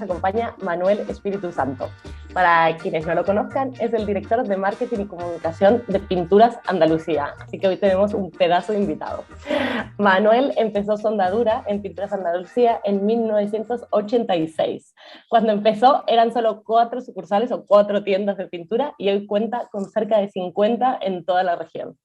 acompaña Manuel Espíritu Santo. Para quienes no lo conozcan, es el director de marketing y comunicación de Pinturas Andalucía, así que hoy tenemos un pedazo de invitado. Manuel empezó su andadura en Pinturas Andalucía en 1986. Cuando empezó eran solo 4 sucursales o 4 tiendas de pintura y hoy cuenta con cerca de 50 en toda la región.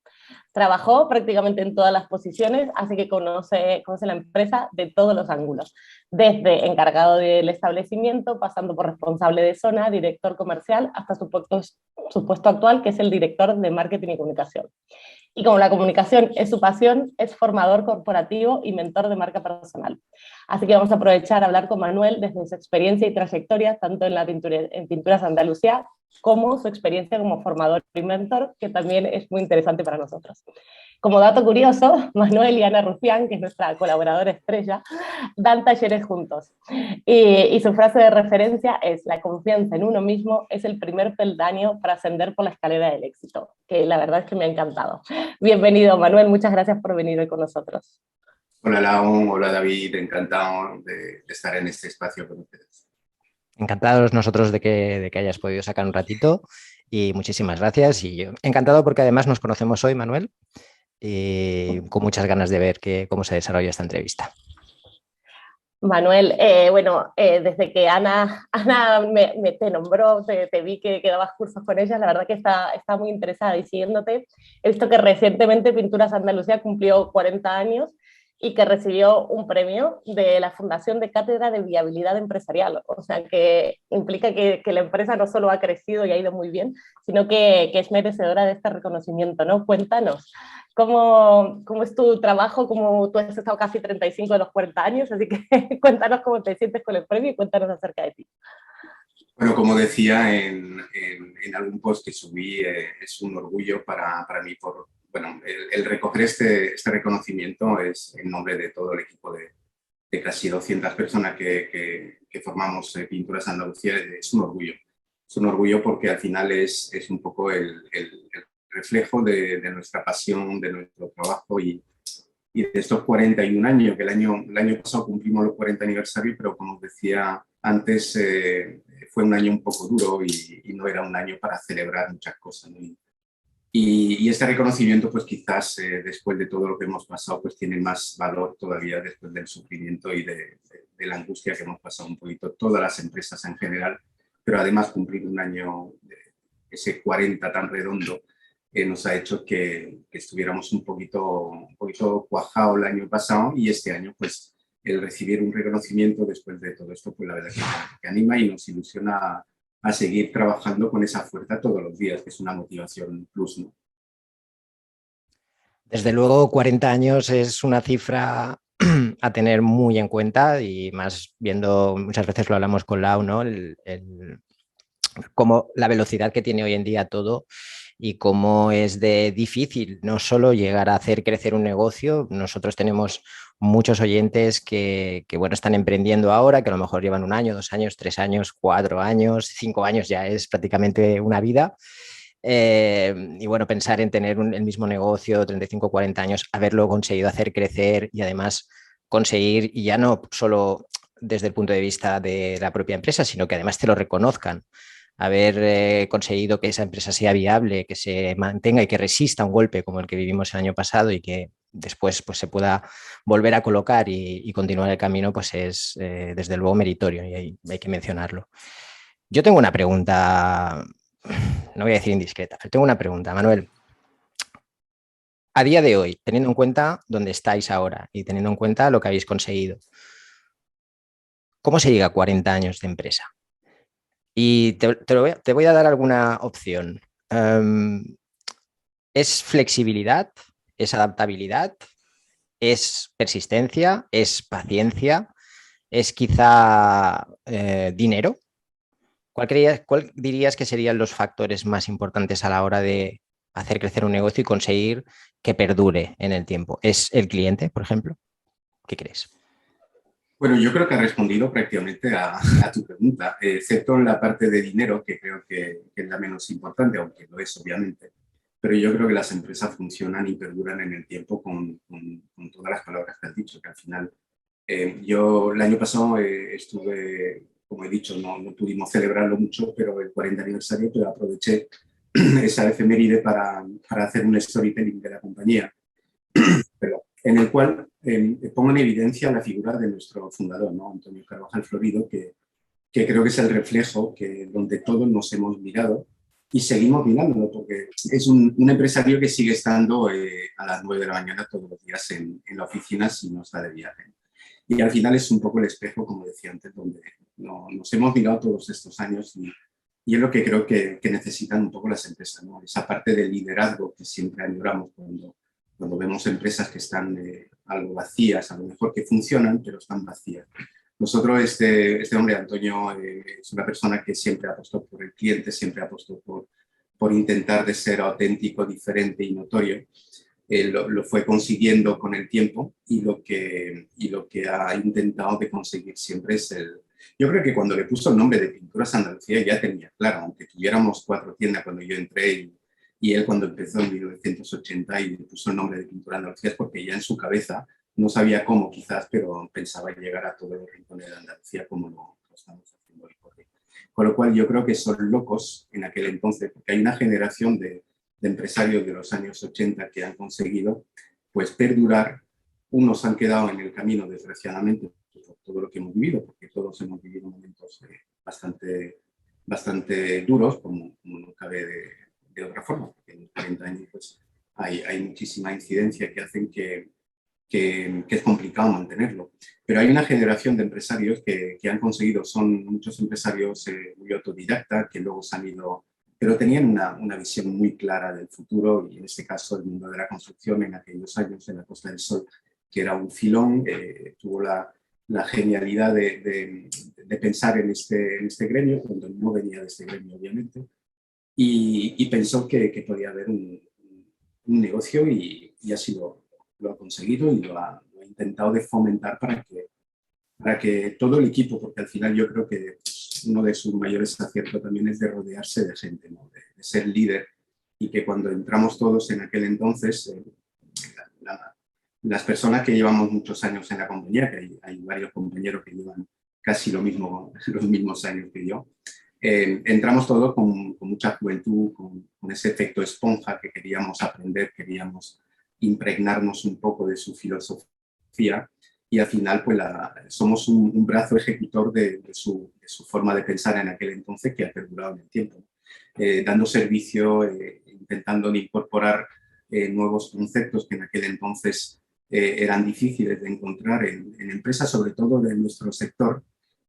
Trabajó prácticamente en todas las posiciones, así que conoce la empresa de todos los ángulos, desde encargado del establecimiento, pasando por responsable de zona, director comercial, hasta su puesto actual, que es el director de marketing y comunicación. Y como la comunicación es su pasión, es formador corporativo y mentor de marca personal. Así que vamos a aprovechar a hablar con Manuel desde su experiencia y trayectoria, tanto en Pinturas Andalucía, como su experiencia como formador y mentor, que también es muy interesante para nosotros. Como dato curioso, Manuel y Ana Rufián, que es nuestra colaboradora estrella, dan talleres juntos. Y su frase de referencia es: la confianza en uno mismo es el primer peldaño para ascender por la escalera del éxito, que la verdad es que me ha encantado. Bienvenido, Manuel, muchas gracias por venir hoy con nosotros. Hola Lau, hola David, encantado de estar en este espacio con ustedes. Encantados nosotros de que hayas podido sacar un ratito y muchísimas gracias. Y yo encantado porque además nos conocemos hoy, Manuel, y con muchas ganas de ver cómo se desarrolla esta entrevista. Manuel, desde que Ana te nombró, te vi que dabas cursos con ella, la verdad que está muy interesada y siguiéndote. He visto que recientemente Pinturas Andalucía cumplió 40 años y que recibió un premio de la Fundación de Cátedra de Viabilidad Empresarial. O sea, que implica que la empresa no solo ha crecido y ha ido muy bien, sino que es merecedora de este reconocimiento, ¿no? Cuéntanos. ¿Cómo es tu trabajo? Como tú has estado casi 35 de los 40 años, así que cuéntanos cómo te sientes con el premio y cuéntanos acerca de ti. Bueno, como decía en algún post que subí, es un orgullo para mí el recoger este reconocimiento es en nombre de todo el equipo de casi 200 personas que formamos Pinturas Andalucía. Es un orgullo. Es un orgullo porque al final es un poco el reflejo de nuestra pasión, de nuestro trabajo y de estos 41 años, que el año pasado cumplimos los 40 aniversarios, pero como os decía antes, fue un año un poco duro y no era un año para celebrar muchas cosas, ¿no? Y este reconocimiento, pues quizás después de todo lo que hemos pasado, pues tiene más valor todavía después del sufrimiento y de la angustia que hemos pasado un poquito todas las empresas en general, pero además cumplir un año, ese 40 tan redondo, nos ha hecho que estuviéramos un poquito cuajados el año pasado y este año, pues el recibir un reconocimiento después de todo esto, pues la verdad que anima y nos ilusiona a seguir trabajando con esa fuerza todos los días, que es una motivación plus, ¿no? Desde luego, 40 años es una cifra a tener muy en cuenta y más viendo, muchas veces lo hablamos con Lau, ¿no? Como la velocidad que tiene hoy en día todo y cómo es de difícil no solo llegar a hacer crecer un negocio. Nosotros tenemos muchos oyentes que bueno, están emprendiendo ahora, que a lo mejor llevan 1 año, 2 años, 3 años, 4 años, 5 años, ya es prácticamente una vida. Y bueno, pensar en tener el mismo negocio, 35, 40 años, haberlo conseguido hacer crecer y además conseguir, y ya no solo desde el punto de vista de la propia empresa, sino que además te lo reconozcan, haber conseguido que esa empresa sea viable, que se mantenga y que resista un golpe como el que vivimos el año pasado y que después pues, se pueda volver a colocar y continuar el camino, pues es desde luego meritorio y hay que mencionarlo. Yo tengo una pregunta, no voy a decir indiscreta, pero tengo una pregunta, Manuel. A día de hoy, teniendo en cuenta dónde estáis ahora y teniendo en cuenta lo que habéis conseguido, ¿cómo se llega a 40 años de empresa? Y te voy a dar alguna opción. ¿Es flexibilidad? ¿Es adaptabilidad? ¿Es persistencia? ¿Es paciencia? ¿Es quizá dinero? ¿Cuál dirías que serían los factores más importantes a la hora de hacer crecer un negocio y conseguir que perdure en el tiempo? ¿Es el cliente, por ejemplo? ¿Qué crees? Bueno, yo creo que ha respondido prácticamente a tu pregunta, excepto en la parte de dinero, que creo que es la menos importante, aunque lo es obviamente. Pero yo creo que las empresas funcionan y perduran en el tiempo con todas las palabras que has dicho, que al final yo el año pasado estuve como he dicho, no pudimos celebrarlo mucho, pero el 40 aniversario, pero aproveché esa efeméride para hacer un storytelling de la compañía, pero en el cual pongo en evidencia la figura de nuestro fundador, ¿no? Antonio Carvajal Florido, que creo que es el reflejo donde todos nos hemos mirado y seguimos mirándolo, porque es un empresario que sigue estando a las 9 de la mañana todos los días en la oficina si no está de viaje. Y al final es un poco el espejo, como decía antes, donde nos hemos mirado todos estos años y es lo que creo que necesitan un poco las empresas, ¿no? Esa parte de liderazgo que siempre añoramos cuando vemos empresas que están algo vacías, a lo mejor que funcionan, pero están vacías. Nosotros, este hombre, Antonio, es una persona que siempre apostó por el cliente, siempre apostó por intentar de ser auténtico, diferente y notorio. Lo fue consiguiendo con el tiempo y lo que ha intentado de conseguir siempre es Yo creo que cuando le puso el nombre de Pinturas Andalucía ya tenía claro, aunque tuviéramos 4 tiendas cuando yo entré y él cuando empezó en 1980 y le puso el nombre de Pintura Andalucía es porque ya en su cabeza no sabía cómo quizás, pero pensaba llegar a todos los rincones de Andalucía como lo estamos haciendo hoy por hoy. Con lo cual yo creo que son locos en aquel entonces, porque hay una generación de empresarios de los años 80 que han conseguido pues perdurar. Unos han quedado en el camino, desgraciadamente, por todo lo que hemos vivido, porque todos hemos vivido momentos bastante duros, como no cabe de otra forma, porque en 40 años pues, hay muchísima incidencia que hacen que es complicado mantenerlo. Pero hay una generación de empresarios que han conseguido, son muchos empresarios muy autodidactas, que luego se han ido, pero tenían una visión muy clara del futuro, y en este caso el mundo de la construcción en aquellos años en la Costa del Sol, que era un filón, tuvo la genialidad de pensar en este gremio, cuando no venía de este gremio, obviamente, y pensó que podía haber un negocio y así lo ha conseguido y lo ha intentado de fomentar para que todo el equipo, porque al final yo creo que uno de sus mayores aciertos también es de rodearse de gente, ¿no? de ser líder, y que cuando entramos todos en aquel entonces, las personas que llevamos muchos años en la compañía, que hay varios compañeros que llevan casi los mismos años que yo, entramos todos con mucha juventud, con ese efecto esponja que queríamos aprender, queríamos impregnarnos un poco de su filosofía, y al final pues somos un brazo ejecutor de su forma de pensar en aquel entonces, que ha perdurado en el tiempo, dando servicio, intentando incorporar nuevos conceptos que en aquel entonces eran difíciles de encontrar en empresas, sobre todo de nuestro sector.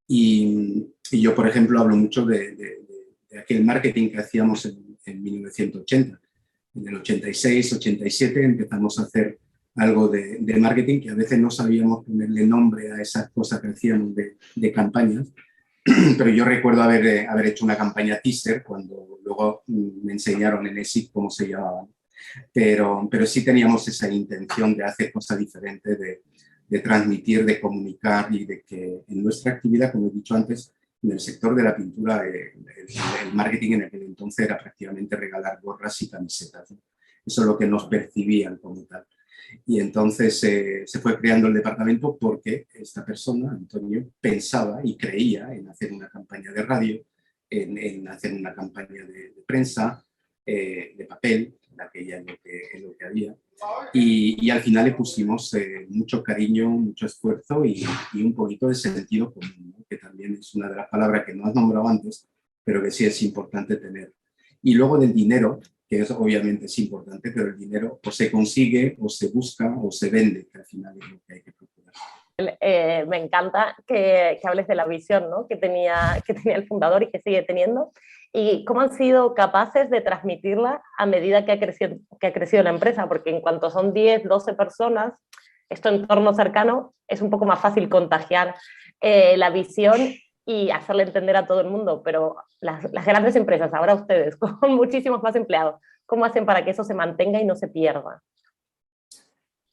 Y yo, por ejemplo, hablo mucho de aquel marketing que hacíamos en 1980. En el 86, 87 empezamos a hacer algo de marketing que a veces no sabíamos ponerle nombre a esas cosas que hacíamos de campañas, pero yo recuerdo haber hecho una campaña teaser cuando luego me enseñaron en ESIC cómo se llamaban, pero sí teníamos esa intención de hacer cosas diferentes, de transmitir, de comunicar, y de que en nuestra actividad, como he dicho antes, en el sector de la pintura, el marketing en aquel entonces era prácticamente regalar gorras y camisetas, ¿no? Eso es lo que nos percibían como tal. Y entonces se fue creando el departamento porque esta persona, Antonio, pensaba y creía en hacer una campaña de radio, en hacer una campaña de prensa, de papel, en aquella en lo que había. Y al final le pusimos mucho cariño, mucho esfuerzo y un poquito de sentido común, ¿no? Que también es una de las palabras que no has nombrado antes, pero que sí es importante tener. Y luego del dinero, que es, obviamente es importante, pero el dinero o se consigue, o se busca, o se vende, que al final es lo que hay que procurar. Me encanta que hables de la visión, ¿no? que tenía el fundador y que sigue teniendo, y cómo han sido capaces de transmitirla a medida que ha crecido la empresa, porque en cuanto son 10, 12 personas, esto entorno cercano, es un poco más fácil contagiar la visión y hacerle entender a todo el mundo, pero las grandes empresas, ahora ustedes, con muchísimos más empleados, ¿cómo hacen para que eso se mantenga y no se pierda?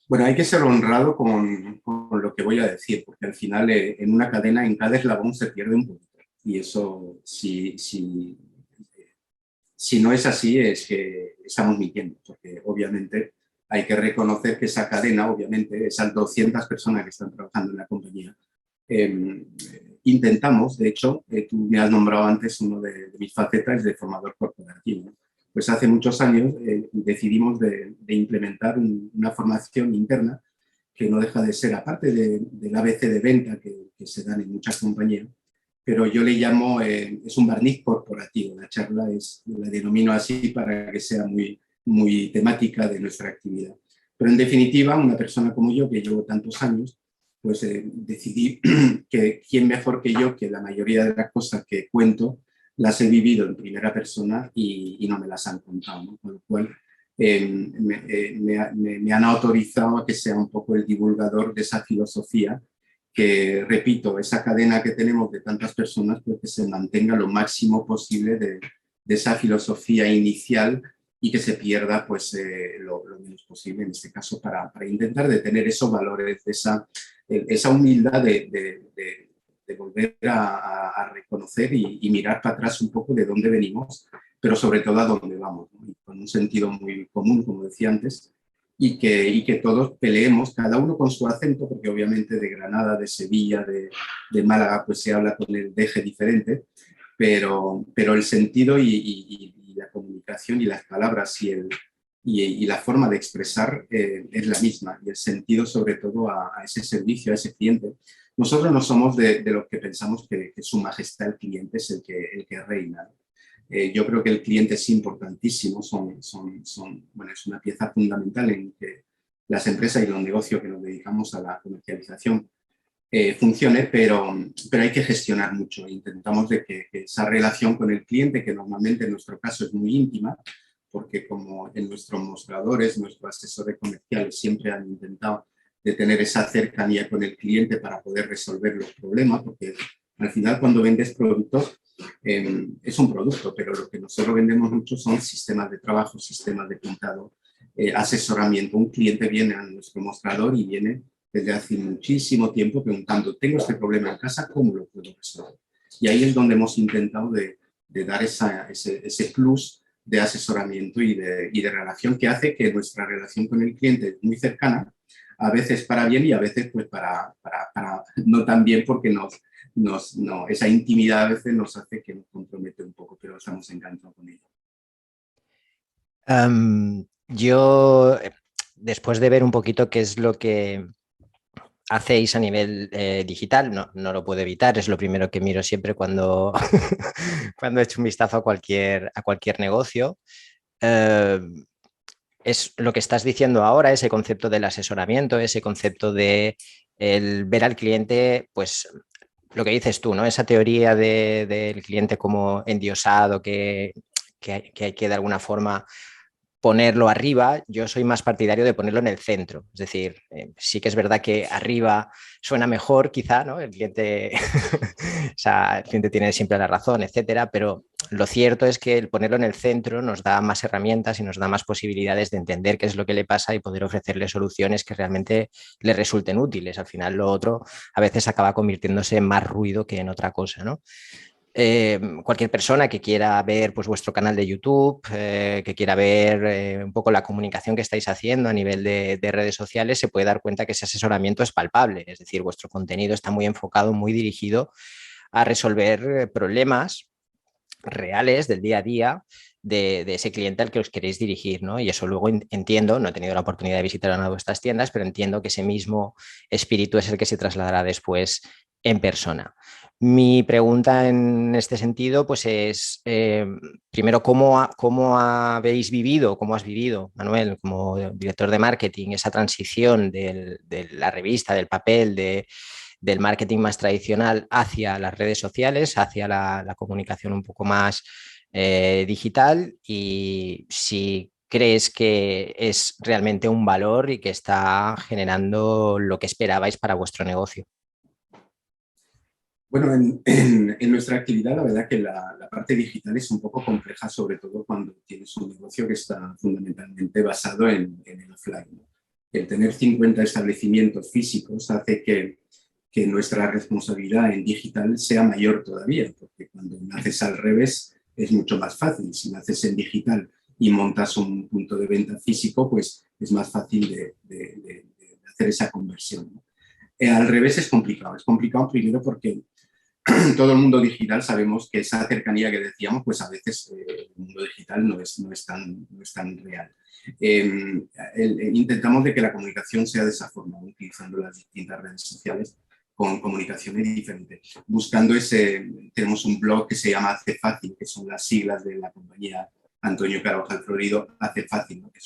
Bueno, hay que ser honrado con lo que voy a decir, porque al final en una cadena, en cada eslabón se pierde un poquito. Y eso, si no es así, es que estamos mintiendo, porque obviamente hay que reconocer que esa cadena, obviamente, esas 200 personas que están trabajando en la compañía, intentamos, de hecho, tú me has nombrado antes uno de mis facetas de formador corporativo. Pues hace muchos años decidimos de implementar una formación interna que no deja de ser, aparte del ABC de venta que se dan en muchas compañías, pero yo le llamo, es un barniz corporativo. La charla la denomino así para que sea muy temática de nuestra actividad. Pero en definitiva, una persona como yo, que llevo tantos años, pues decidí que quién mejor que yo, que la mayoría de las cosas que cuento las he vivido en primera persona y no me las han contado, ¿no? Con lo cual me han autorizado a que sea un poco el divulgador de esa filosofía que, repito, esa cadena que tenemos de tantas personas, pues que se mantenga lo máximo posible de esa filosofía inicial y que se pierda pues lo menos posible, en este caso, para intentar de tener esos valores, de esa humildad de volver a reconocer y mirar para atrás un poco de dónde venimos, pero sobre todo a dónde vamos, ¿no? Y con un sentido muy común, como decía antes, y que todos peleemos, cada uno con su acento, porque obviamente de Granada, de Sevilla, de Málaga, pues se habla con el deje diferente, pero el sentido y la comunicación y las palabras y la forma de expresar es la misma, y el sentido sobre todo a ese servicio, a ese cliente. Nosotros no somos de los que pensamos que su majestad el cliente es el que reina. Yo creo que el cliente es importantísimo, bueno, es una pieza fundamental en que las empresas y los negocios que nos dedicamos a la comercialización funcione, pero hay que gestionar mucho. Intentamos de que esa relación con el cliente, que normalmente en nuestro caso es muy íntima, porque como en nuestros mostradores, nuestros asesores comerciales siempre han intentado de tener esa cercanía con el cliente para poder resolver los problemas, porque al final cuando vendes productos es un producto, pero lo que nosotros vendemos mucho son sistemas de trabajo, sistemas de pintado, asesoramiento. Un cliente viene a nuestro mostrador y viene desde hace muchísimo tiempo preguntando, tengo este problema en casa, ¿cómo lo puedo resolver? Y ahí es donde hemos intentado de dar ese plus de asesoramiento y de relación que hace que nuestra relación con el cliente es muy cercana, a veces para bien y a veces pues para no tan bien, porque esa intimidad a veces nos hace que nos compromete un poco, pero estamos encantados con ello. Yo, después de ver un poquito qué es lo que hacéis a nivel digital, no lo puedo evitar, es lo primero que miro siempre cuando, cuando echo un vistazo a cualquier negocio. Es lo que estás diciendo ahora, ese concepto del asesoramiento, ese concepto de el ver al cliente, pues lo que dices tú, ¿no? Esa teoría del cliente como endiosado, que hay que de alguna forma ponerlo arriba. Yo soy más partidario de ponerlo en el centro. Es decir, sí que es verdad que arriba suena mejor, quizá, ¿no? El cliente, o sea, el cliente tiene siempre la razón, etcétera, pero lo cierto es que el ponerlo en el centro nos da más herramientas y nos da más posibilidades de entender qué es lo que le pasa y poder ofrecerle soluciones que realmente le resulten útiles. Al final, lo otro a veces acaba convirtiéndose en más ruido que en otra cosa, ¿no? Cualquier persona que quiera ver pues, vuestro canal de YouTube, que quiera ver un poco la comunicación que estáis haciendo a nivel de redes sociales, se puede dar cuenta que ese asesoramiento es palpable. Es decir, vuestro contenido está muy enfocado, muy dirigido a resolver problemas reales del día a día de ese cliente al que os queréis dirigir, ¿no? Y eso luego entiendo, no he tenido la oportunidad de visitar una de vuestras tiendas, pero entiendo que ese mismo espíritu es el que se trasladará después en persona. Mi pregunta en este sentido, pues es, primero, ¿cómo habéis vivido, cómo has vivido, Manuel, como director de marketing, esa transición de la revista, del papel, del marketing más tradicional hacia las redes sociales, hacia la comunicación un poco más digital, y si crees que es realmente un valor y que está generando lo que esperabais para vuestro negocio? Bueno, en nuestra actividad la verdad que la parte digital es un poco compleja, sobre todo cuando tienes un negocio que está fundamentalmente basado en el offline. El tener 50 establecimientos físicos hace que nuestra responsabilidad en digital sea mayor todavía, porque cuando naces al revés es mucho más fácil. Si naces en digital y montas un punto de venta físico, pues es más fácil de hacer esa conversión, ¿no? Al revés es complicado primero porque todo el mundo digital sabemos que esa cercanía que decíamos, pues a veces el mundo digital no es tan real. Intentamos de que la comunicación sea de esa forma, utilizando las distintas redes sociales con comunicaciones diferentes. Buscando tenemos un blog que se llama Hace Fácil, que son las siglas de la compañía Antonio Carvajal Florido, Hace Fácil, ¿no? Que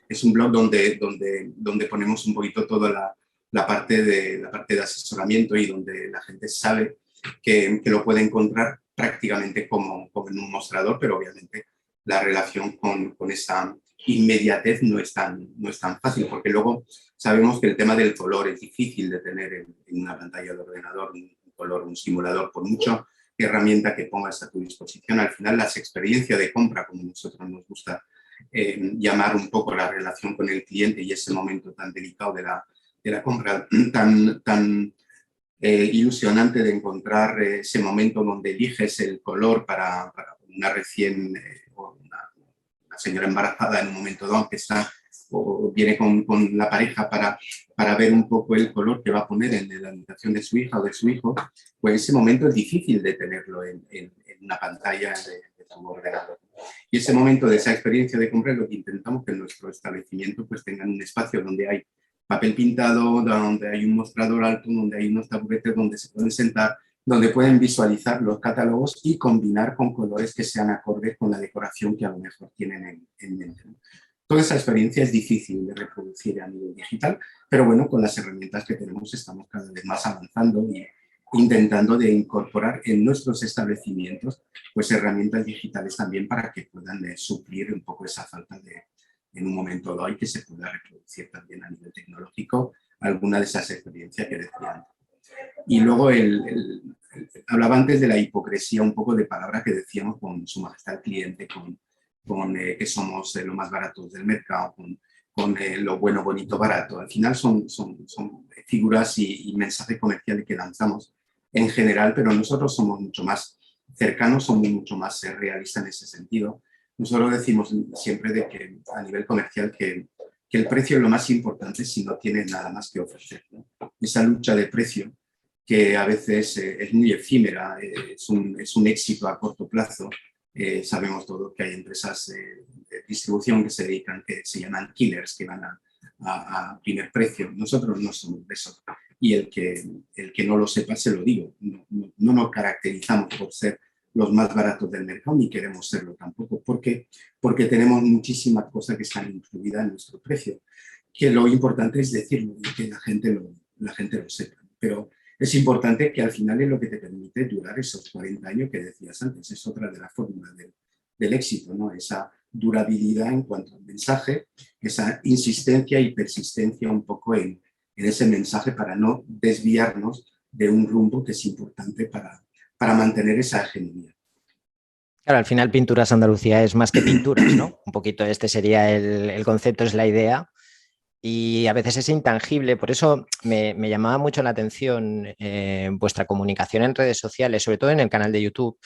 es un blog donde ponemos un poquito toda la parte de asesoramiento y donde la gente sabe que lo puede encontrar prácticamente como en un mostrador, pero obviamente la relación con esa inmediatez no es tan fácil, porque luego sabemos que el tema del color es difícil de tener en una pantalla de ordenador, un color, un simulador, por mucha herramienta que pongas a tu disposición. Al final, las experiencias de compra, como a nosotros nos gusta llamar un poco la relación con el cliente y ese momento tan delicado de la compra, tan ilusionante de encontrar ese momento donde eliges el color para una recién una señora embarazada en un momento dado que está o viene con la pareja para ver un poco el color que va a poner en la habitación de su hija o de su hijo, pues ese momento es difícil de tenerlo en una pantalla de tu ordenador. Y ese momento de esa experiencia de compra es lo que intentamos que en nuestro establecimiento pues tengan un espacio donde hay papel pintado, donde hay un mostrador alto, donde hay unos taburetes donde se pueden sentar, donde pueden visualizar los catálogos y combinar con colores que sean acordes con la decoración que a lo mejor tienen en mente. Toda esa experiencia es difícil de reproducir a nivel digital, pero bueno, con las herramientas que tenemos estamos cada vez más avanzando y intentando de incorporar en nuestros establecimientos pues herramientas digitales también para que puedan suplir un poco esa falta en un momento dado y que se pueda reproducir también a nivel tecnológico alguna de esas experiencias que decía antes. Y luego hablaba antes de la hipocresía, un poco de palabra que decíamos con su majestad el cliente, con que somos lo más baratos del mercado, con lo bueno, bonito, barato. Al final son figuras y mensajes comerciales que lanzamos en general, pero nosotros somos mucho más cercanos, somos mucho más realistas en ese sentido. Nosotros decimos siempre de que a nivel comercial que el precio es lo más importante si no tienes nada más que ofrecer, ¿no? Esa lucha de precio que a veces es muy efímera, es un éxito a corto plazo. Sabemos todos que hay empresas de distribución que se dedican, que se llaman killers, que van a primer precio. Nosotros no somos de eso. Y el que no lo sepa, se lo digo. No nos caracterizamos por ser los más baratos del mercado, ni queremos serlo tampoco, porque tenemos muchísimas cosas que están incluidas en nuestro precio. Que lo importante es decirlo y que la gente lo sepa. Pero es importante que al final es lo que te permite durar esos 40 años que decías antes. Es otra de las fórmulas del éxito, ¿no? Esa durabilidad en cuanto al mensaje, esa insistencia y persistencia un poco en ese mensaje para no desviarnos de un rumbo que es importante para mantener esa hegemonía. Claro, al final Pinturas Andalucía es más que pinturas, ¿no? Un poquito este sería el concepto, es la idea. Y a veces es intangible, por eso me llamaba mucho la atención vuestra comunicación en redes sociales, sobre todo en el canal de YouTube,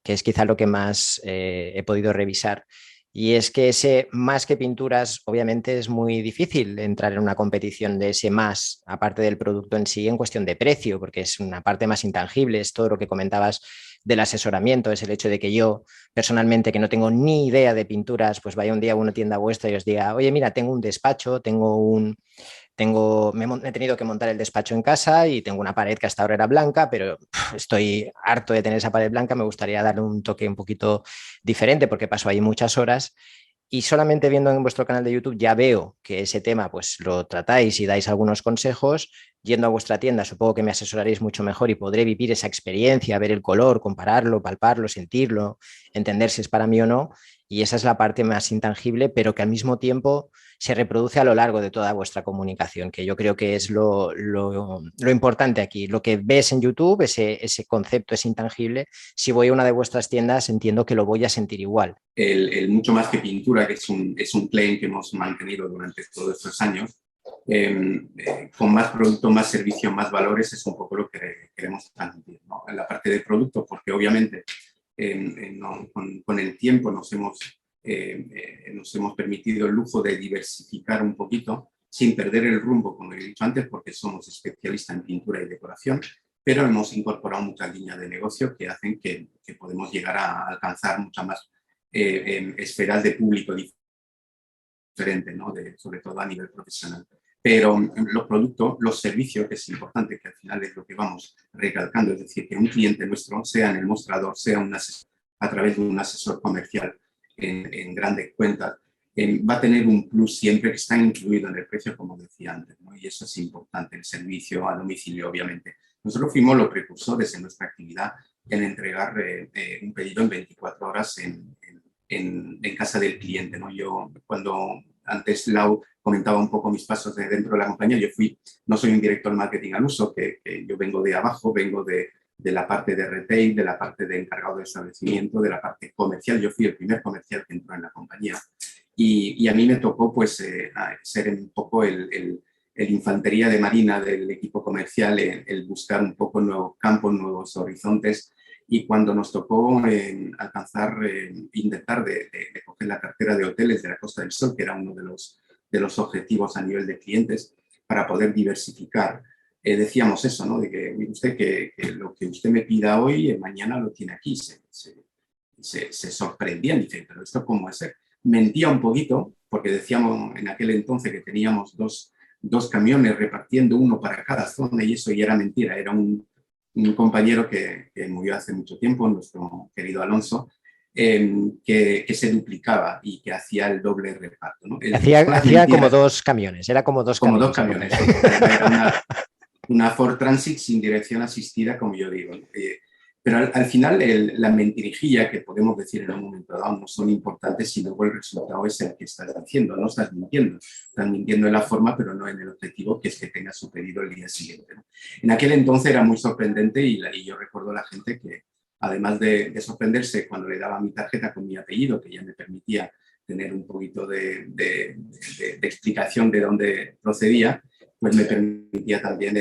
que es quizá lo que más he podido revisar. Y es que ese más que pinturas, obviamente es muy difícil entrar en una competición de ese más, aparte del producto en sí, en cuestión de precio, porque es una parte más intangible, es todo lo que comentabas del asesoramiento, es el hecho de que yo personalmente, que no tengo ni idea de pinturas, pues vaya un día a una tienda vuestra y os diga, oye, mira, tengo un despacho, he tenido que montar el despacho en casa y tengo una pared que hasta ahora era blanca, pero estoy harto de tener esa pared blanca, me gustaría darle un toque un poquito diferente porque paso ahí muchas horas. Y solamente viendo en vuestro canal de YouTube ya veo que ese tema pues lo tratáis y dais algunos consejos. Yendo a vuestra tienda supongo que me asesoraréis mucho mejor y podré vivir esa experiencia, ver el color, compararlo, palparlo, sentirlo, entender si es para mí o no. Y esa es la parte más intangible, pero que al mismo tiempo se reproduce a lo largo de toda vuestra comunicación, que yo creo que es lo importante aquí. Lo que ves en YouTube, ese concepto es intangible. Si voy a una de vuestras tiendas, entiendo que lo voy a sentir igual. El mucho más que pintura, que es un claim que hemos mantenido durante todos estos años, con más producto, más servicio, más valores, es un poco lo que queremos transmitir, ¿no? En la parte de producto, porque obviamente con el tiempo nos hemos permitido el lujo de diversificar un poquito sin perder el rumbo, como he dicho antes, porque somos especialistas en pintura y decoración, pero hemos incorporado muchas líneas de negocio que hacen que podemos llegar a alcanzar muchas más esferas de público diferentes, ¿no? Sobre todo a nivel profesional. Pero los productos, los servicios, que es importante, que al final es lo que vamos recalcando, es decir, que un cliente nuestro, sea en el mostrador, sea un asesor, a través de un asesor comercial en grandes cuentas, va a tener un plus siempre que está incluido en el precio, como decía antes, ¿no? Y eso es importante, el servicio a domicilio, obviamente. Nosotros fuimos los precursores en nuestra actividad en entregar un pedido en 24 horas en casa del cliente, ¿no? Yo, cuando antes Lau comentaba un poco mis pasos dentro de la compañía, no soy un director de marketing al uso, que yo vengo de abajo, vengo de la parte de retail, de la parte de encargado de establecimiento, de la parte comercial. Yo fui el primer comercial que entró en la compañía. Y a mí me tocó pues ser un poco el infantería de marina del equipo comercial, el buscar un poco nuevos campos, nuevos horizontes. Y cuando nos tocó intentar de coger la cartera de hoteles de la Costa del Sol, que era uno de los objetivos a nivel de clientes, para poder diversificar, decíamos eso, ¿no? De que usted que lo que usted me pida hoy, mañana lo tiene aquí. Se sorprendían, dicen, pero ¿esto cómo es? Mentía un poquito, porque decíamos en aquel entonces que teníamos dos camiones repartiendo uno para cada zona, y eso ya era mentira. Era un compañero que murió hace mucho tiempo, nuestro querido Alonso, que se duplicaba y que hacía el doble reparto, ¿no? Hacía como dos camiones, era como dos camiones. Como dos camiones, sí. Era una Ford Transit sin dirección asistida, como yo digo, ¿no? Pero al final la mentirijilla, que podemos decir en un momento dado, no son importantes si luego el resultado es el que estás diciendo, no estás mintiendo. Estás mintiendo en la forma, pero no en el objetivo, que es que tengas su pedido el día siguiente, ¿no? En aquel entonces era muy sorprendente y yo recuerdo a la gente que, además de sorprenderse cuando le daba mi tarjeta con mi apellido, que ya me permitía tener un poquito de explicación de dónde procedía, pues me permitía también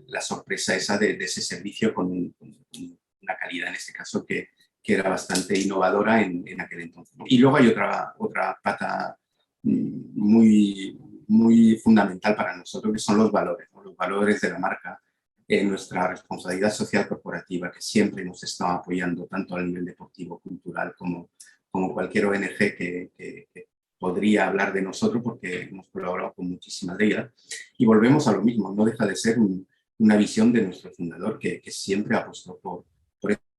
la sorpresa esa de ese servicio con una calidad, en este caso, que era bastante innovadora en aquel entonces. Y luego hay otra pata muy, muy fundamental para nosotros, que son los valores, ¿no? Los valores de la marca, nuestra responsabilidad social corporativa, que siempre nos está apoyando tanto a nivel deportivo, cultural, como cualquier ONG que podría hablar de nosotros, porque hemos colaborado con muchísimas de ellas. Y volvemos a lo mismo, no deja de ser una visión de nuestro fundador que siempre apostó por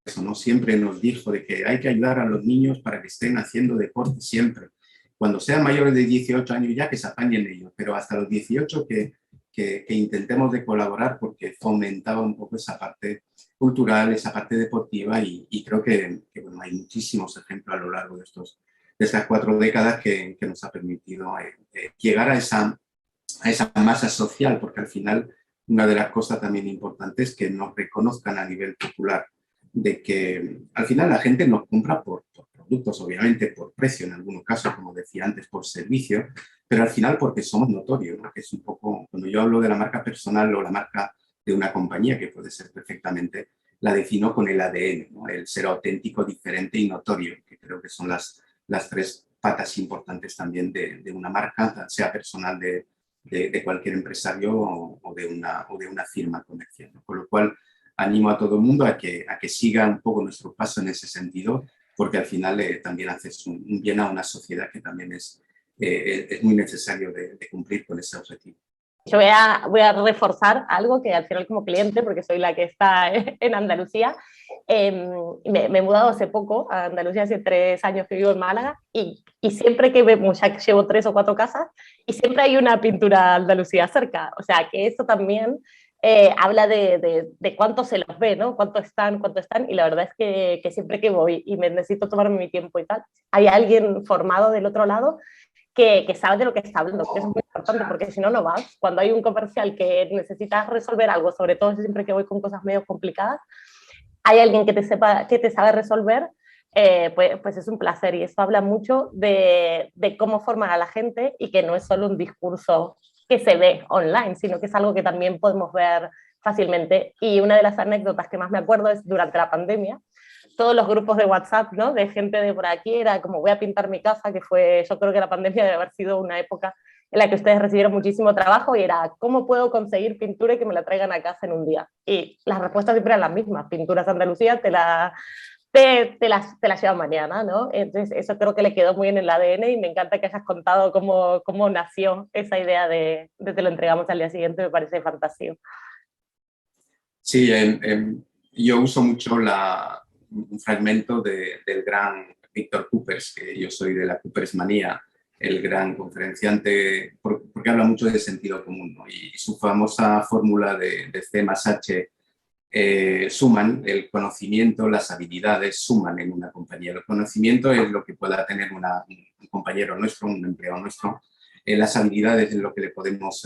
eso, ¿no? Siempre nos dijo de que hay que ayudar a los niños para que estén haciendo deporte siempre. Cuando sean mayores de 18 años ya, que se apañen ellos, pero hasta los 18 que intentemos de colaborar, porque fomentaba un poco esa parte cultural, esa parte deportiva, y creo que bueno, hay muchísimos ejemplos a lo largo de estas 4 décadas que nos ha permitido llegar a esa masa social, porque al final una de las cosas también importantes es que nos reconozcan a nivel popular, de que al final la gente nos compra por productos, obviamente por precio en algunos casos, como decía antes, por servicio, pero al final porque somos notorios, ¿no? Que es un poco, cuando yo hablo de la marca personal o la marca de una compañía, que puede ser perfectamente, la defino con el ADN, ¿no? El ser auténtico, diferente y notorio, que creo que son las 3 patas importantes también de una marca, sea personal de cualquier empresario o de una firma comercial, ¿no? Con lo cual, animo a todo el mundo a que siga un poco nuestro paso en ese sentido, porque al final también haces un bien a una sociedad que también es muy necesario de cumplir con ese objetivo. Yo voy a reforzar algo que al final como cliente, porque soy la que está en Andalucía, me he mudado hace poco a Andalucía, hace 3 años que vivo en Málaga, y siempre que vemos, ya llevo 3 o 4 casas, y siempre hay una pintura Andalucía cerca. O sea, que eso también habla de cuánto se los ve, ¿no? Cuánto están, y la verdad es que siempre que voy y me necesito tomarme mi tiempo y tal, hay alguien formado del otro lado que sabe de lo que está hablando, que es muy importante, porque si no, no vas. Cuando hay un comercial que necesitas resolver algo, sobre todo siempre que voy con cosas medio complicadas, hay alguien que te sabe resolver, pues es un placer, y eso habla mucho de cómo formar a la gente, y que no es solo un discurso que se ve online, sino que es algo que también podemos ver fácilmente. Y una de las anécdotas que más me acuerdo es durante la pandemia, todos los grupos de WhatsApp, ¿no? De gente de por aquí, era como voy a pintar mi casa, que fue, yo creo que la pandemia debe haber sido una época en la que ustedes recibieron muchísimo trabajo y era, ¿cómo puedo conseguir pintura y que me la traigan a casa en un día? Y las respuestas siempre eran las mismas, Pinturas Andalucía te las lleva mañana, ¿no? Entonces eso creo que le quedó muy en el ADN y me encanta que hayas contado cómo nació esa idea de te lo entregamos al día siguiente, me parece fantástico. Sí, yo uso mucho un fragmento del gran Víctor Coopers, que yo soy de la Coopers manía, el gran conferenciante, porque habla mucho de sentido común, ¿no? Y su famosa fórmula de C más H suman, el conocimiento, las habilidades suman en una compañía. El conocimiento es lo que pueda tener un compañero nuestro, un empleado nuestro. Las habilidades es lo que le podemos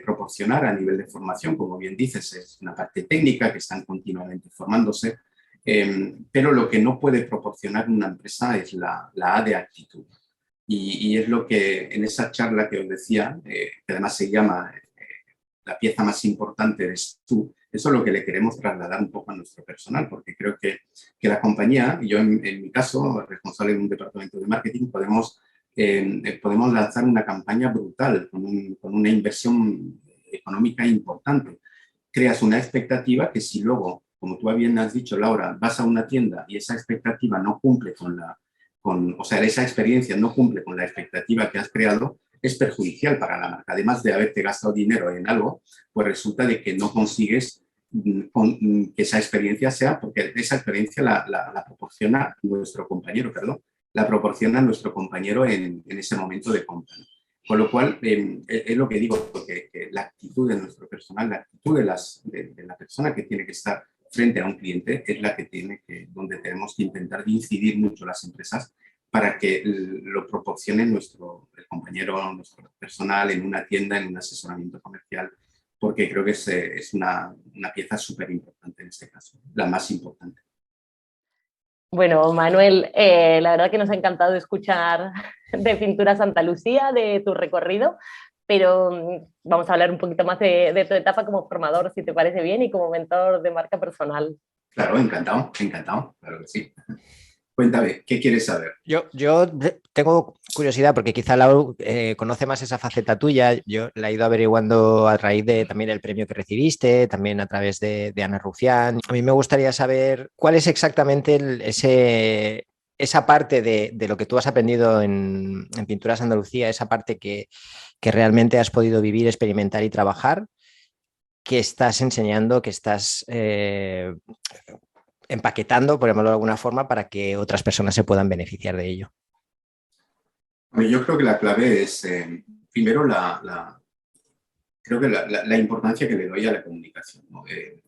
proporcionar a nivel de formación, como bien dices, es una parte técnica que están continuamente formándose, pero lo que no puede proporcionar una empresa es la A de actitud. Y es lo que en esa charla que os decía, que además se llama la pieza más importante eres tú, eso es lo que le queremos trasladar un poco a nuestro personal, porque creo que la compañía, y yo en mi caso, responsable de un departamento de marketing, podemos lanzar una campaña brutal con una inversión económica importante. Creas una expectativa que si luego, como tú bien has dicho, Laura, vas a una tienda y esa expectativa no cumple o sea, esa experiencia no cumple con la expectativa que has creado, es perjudicial para la marca. Además de haberte gastado dinero en algo, pues resulta de que no consigues que esa experiencia sea, porque esa experiencia la proporciona nuestro compañero, perdón, la proporciona nuestro compañero en ese momento de compra. Con lo cual, es lo que digo, que la actitud de nuestro personal, la actitud de la persona que tiene que estar frente a un cliente es la que donde tenemos que intentar incidir mucho las empresas para que lo proporcione el compañero, nuestro personal en una tienda, en un asesoramiento comercial, porque creo que es una pieza súper importante en este caso, la más importante. Bueno, Manuel, la verdad que nos ha encantado escuchar de Pinturas Santa Lucía, de tu recorrido, pero vamos a hablar un poquito más de tu etapa como formador, si te parece bien, y como mentor de marca personal. Claro, encantado, claro que sí. Cuéntame, ¿qué quieres saber? Yo tengo curiosidad porque quizá Lau conoce más esa faceta tuya. Yo la he ido averiguando a raíz de también el premio que recibiste, también a través de Ana Rufián. A mí me gustaría saber cuál es exactamente esa parte de lo que tú has aprendido en Pinturas Andalucía, esa parte que realmente has podido vivir, experimentar y trabajar, que estás enseñando, que estás empaquetando, por llamarlo de alguna forma, para que otras personas se puedan beneficiar de ello. Bueno, yo creo que la clave es, primero, creo que la importancia que le doy a la comunicación, ¿no? Es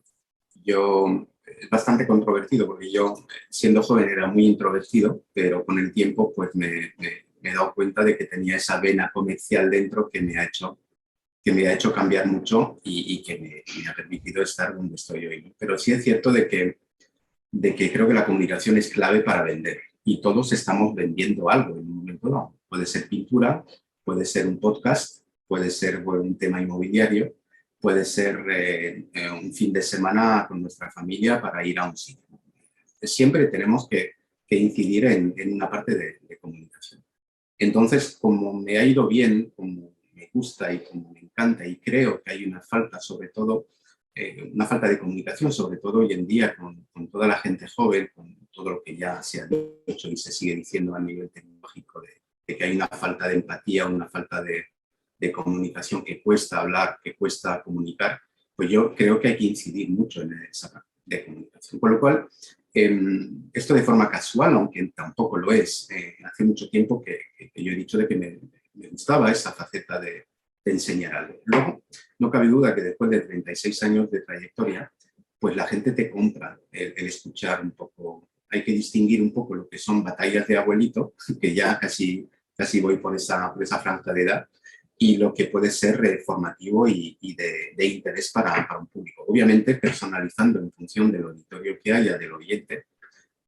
bastante controvertido porque yo, siendo joven, era muy introvertido, pero con el tiempo pues me he dado cuenta de que tenía esa vena comercial dentro que me ha hecho cambiar mucho y que me ha permitido estar donde estoy hoy, ¿no? Pero sí es cierto de que creo que la comunicación es clave para vender y todos estamos vendiendo algo en un momento dado. Puede ser pintura, puede ser un podcast, puede ser un tema inmobiliario, puede ser un fin de semana con nuestra familia para ir a un sitio. Siempre tenemos que incidir en una parte de comunicación. Entonces, como me ha ido bien, como me gusta y como me encanta y creo que hay una falta, sobre todo, una falta de comunicación, sobre todo hoy en día con toda la gente joven, con todo lo que ya se ha dicho y se sigue diciendo a nivel tecnológico, de que hay una falta de empatía, una falta de comunicación, que cuesta hablar, que cuesta comunicar, pues yo creo que hay que incidir mucho en esa parte de comunicación. Con lo cual, esto de forma casual, aunque tampoco lo es, hace mucho tiempo que yo he dicho de que me gustaba esa faceta de enseñar algo. Luego, no cabe duda que después de 36 años de trayectoria, pues la gente te compra el escuchar un poco. Hay que distinguir un poco lo que son batallas de abuelito, que ya casi voy por esa franja de edad, y lo que puede ser formativo y de interés para un público. Obviamente personalizando en función del auditorio que haya, del oyente,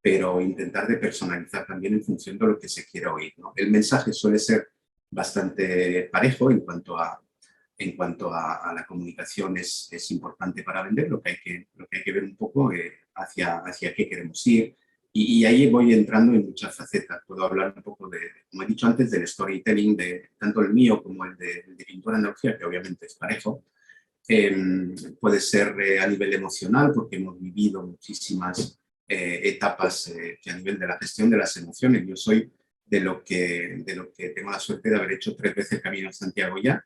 pero intentar de personalizar también en función de lo que se quiera oír, ¿no? El mensaje suele ser bastante parejo en cuanto a la comunicación es importante para vender, lo que hay que ver un poco hacia qué queremos ir, Y ahí voy entrando en muchas facetas. Puedo hablar un poco de, como he dicho antes, del storytelling, de tanto el mío como el de Pintura Andalucía, que obviamente es parejo. Puede ser a nivel emocional, porque hemos vivido muchísimas etapas que a nivel de la gestión de las emociones. Yo soy de lo que tengo la suerte de haber hecho 3 veces el Camino de Santiago ya,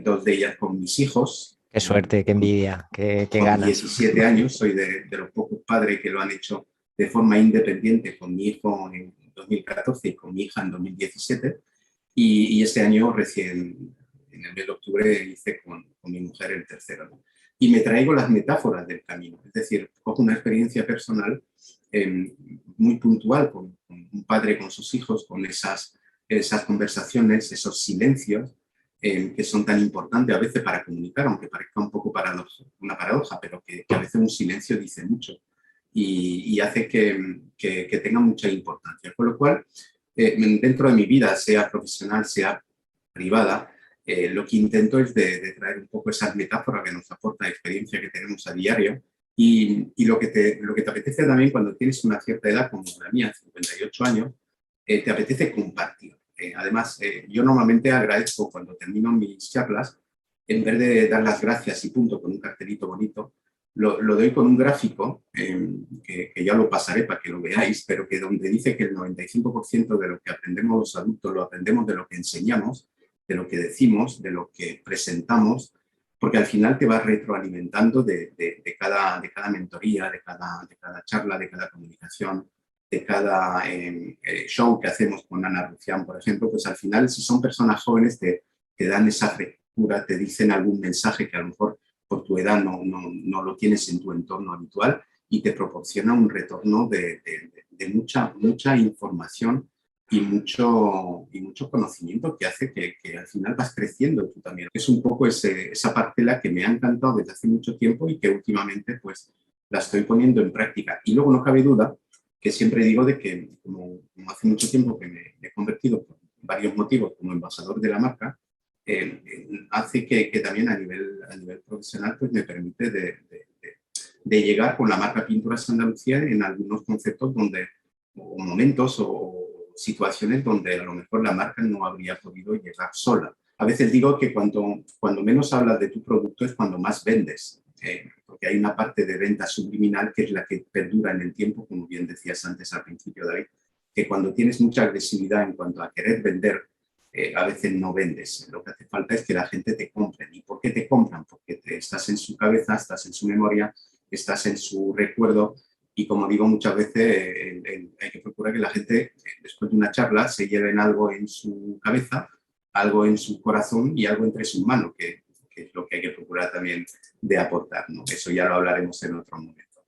2 de ellas con mis hijos. Qué suerte, qué envidia, qué Con ganas. 17 años, soy de los pocos padres que lo han hecho de forma independiente, con mi hijo en 2014 y con mi hija en 2017. Y este año, recién en el mes de octubre, hice con mi mujer el tercero, ¿no? Y me traigo las metáforas del camino, es decir, cojo una experiencia personal muy puntual con un padre con sus hijos, con esas conversaciones, esos silencios que son tan importantes a veces para comunicar, aunque parezca un poco una paradoja, pero que a veces un silencio dice mucho y hace que tenga mucha importancia. Con lo cual, dentro de mi vida, sea profesional, sea privada, lo que intento es de traer un poco esas metáforas que nos aporta la experiencia que tenemos a diario y lo que te apetece también cuando tienes una cierta edad, como la mía, 58 años, te apetece compartir. Además, yo normalmente agradezco cuando termino mis charlas, en vez de dar las gracias y punto con un cartelito bonito, lo doy con un gráfico que ya lo pasaré para que lo veáis, pero que donde dice que el 95% de lo que aprendemos los adultos lo aprendemos de lo que enseñamos, de lo que decimos, de lo que presentamos, porque al final te vas retroalimentando de cada mentoría, de cada charla, de cada comunicación, de cada show que hacemos con Ana Rufián, por ejemplo, pues al final, si son personas jóvenes, te dan esa frescura, te dicen algún mensaje que a lo mejor por tu edad no lo tienes en tu entorno habitual y te proporciona un retorno de mucha información y mucho conocimiento que hace que al final vas creciendo tú también. Es un poco esa parcela que me ha encantado desde hace mucho tiempo y que últimamente pues la estoy poniendo en práctica. Y luego no cabe duda que siempre digo de que como hace mucho tiempo que me he convertido por varios motivos como embajador de la marca, hace que también a nivel profesional pues me permite de llegar con la marca Pinturas Andalucía en algunos conceptos o momentos o situaciones donde a lo mejor la marca no habría podido llegar sola. A veces digo que cuando menos hablas de tu producto es cuando más vendes, porque hay una parte de venta subliminal que es la que perdura en el tiempo, como bien decías antes al principio, David, que cuando tienes mucha agresividad en cuanto a querer vender, a veces no vendes. Lo que hace falta es que la gente te compre. ¿Y por qué te compran? Porque estás en su cabeza, estás en su memoria, estás en su recuerdo y como digo muchas veces, hay que procurar que la gente después de una charla se lleven algo en su cabeza, algo en su corazón y algo entre sus manos, que es lo que hay que procurar también de aportar, ¿no? Eso ya lo hablaremos en otro momento.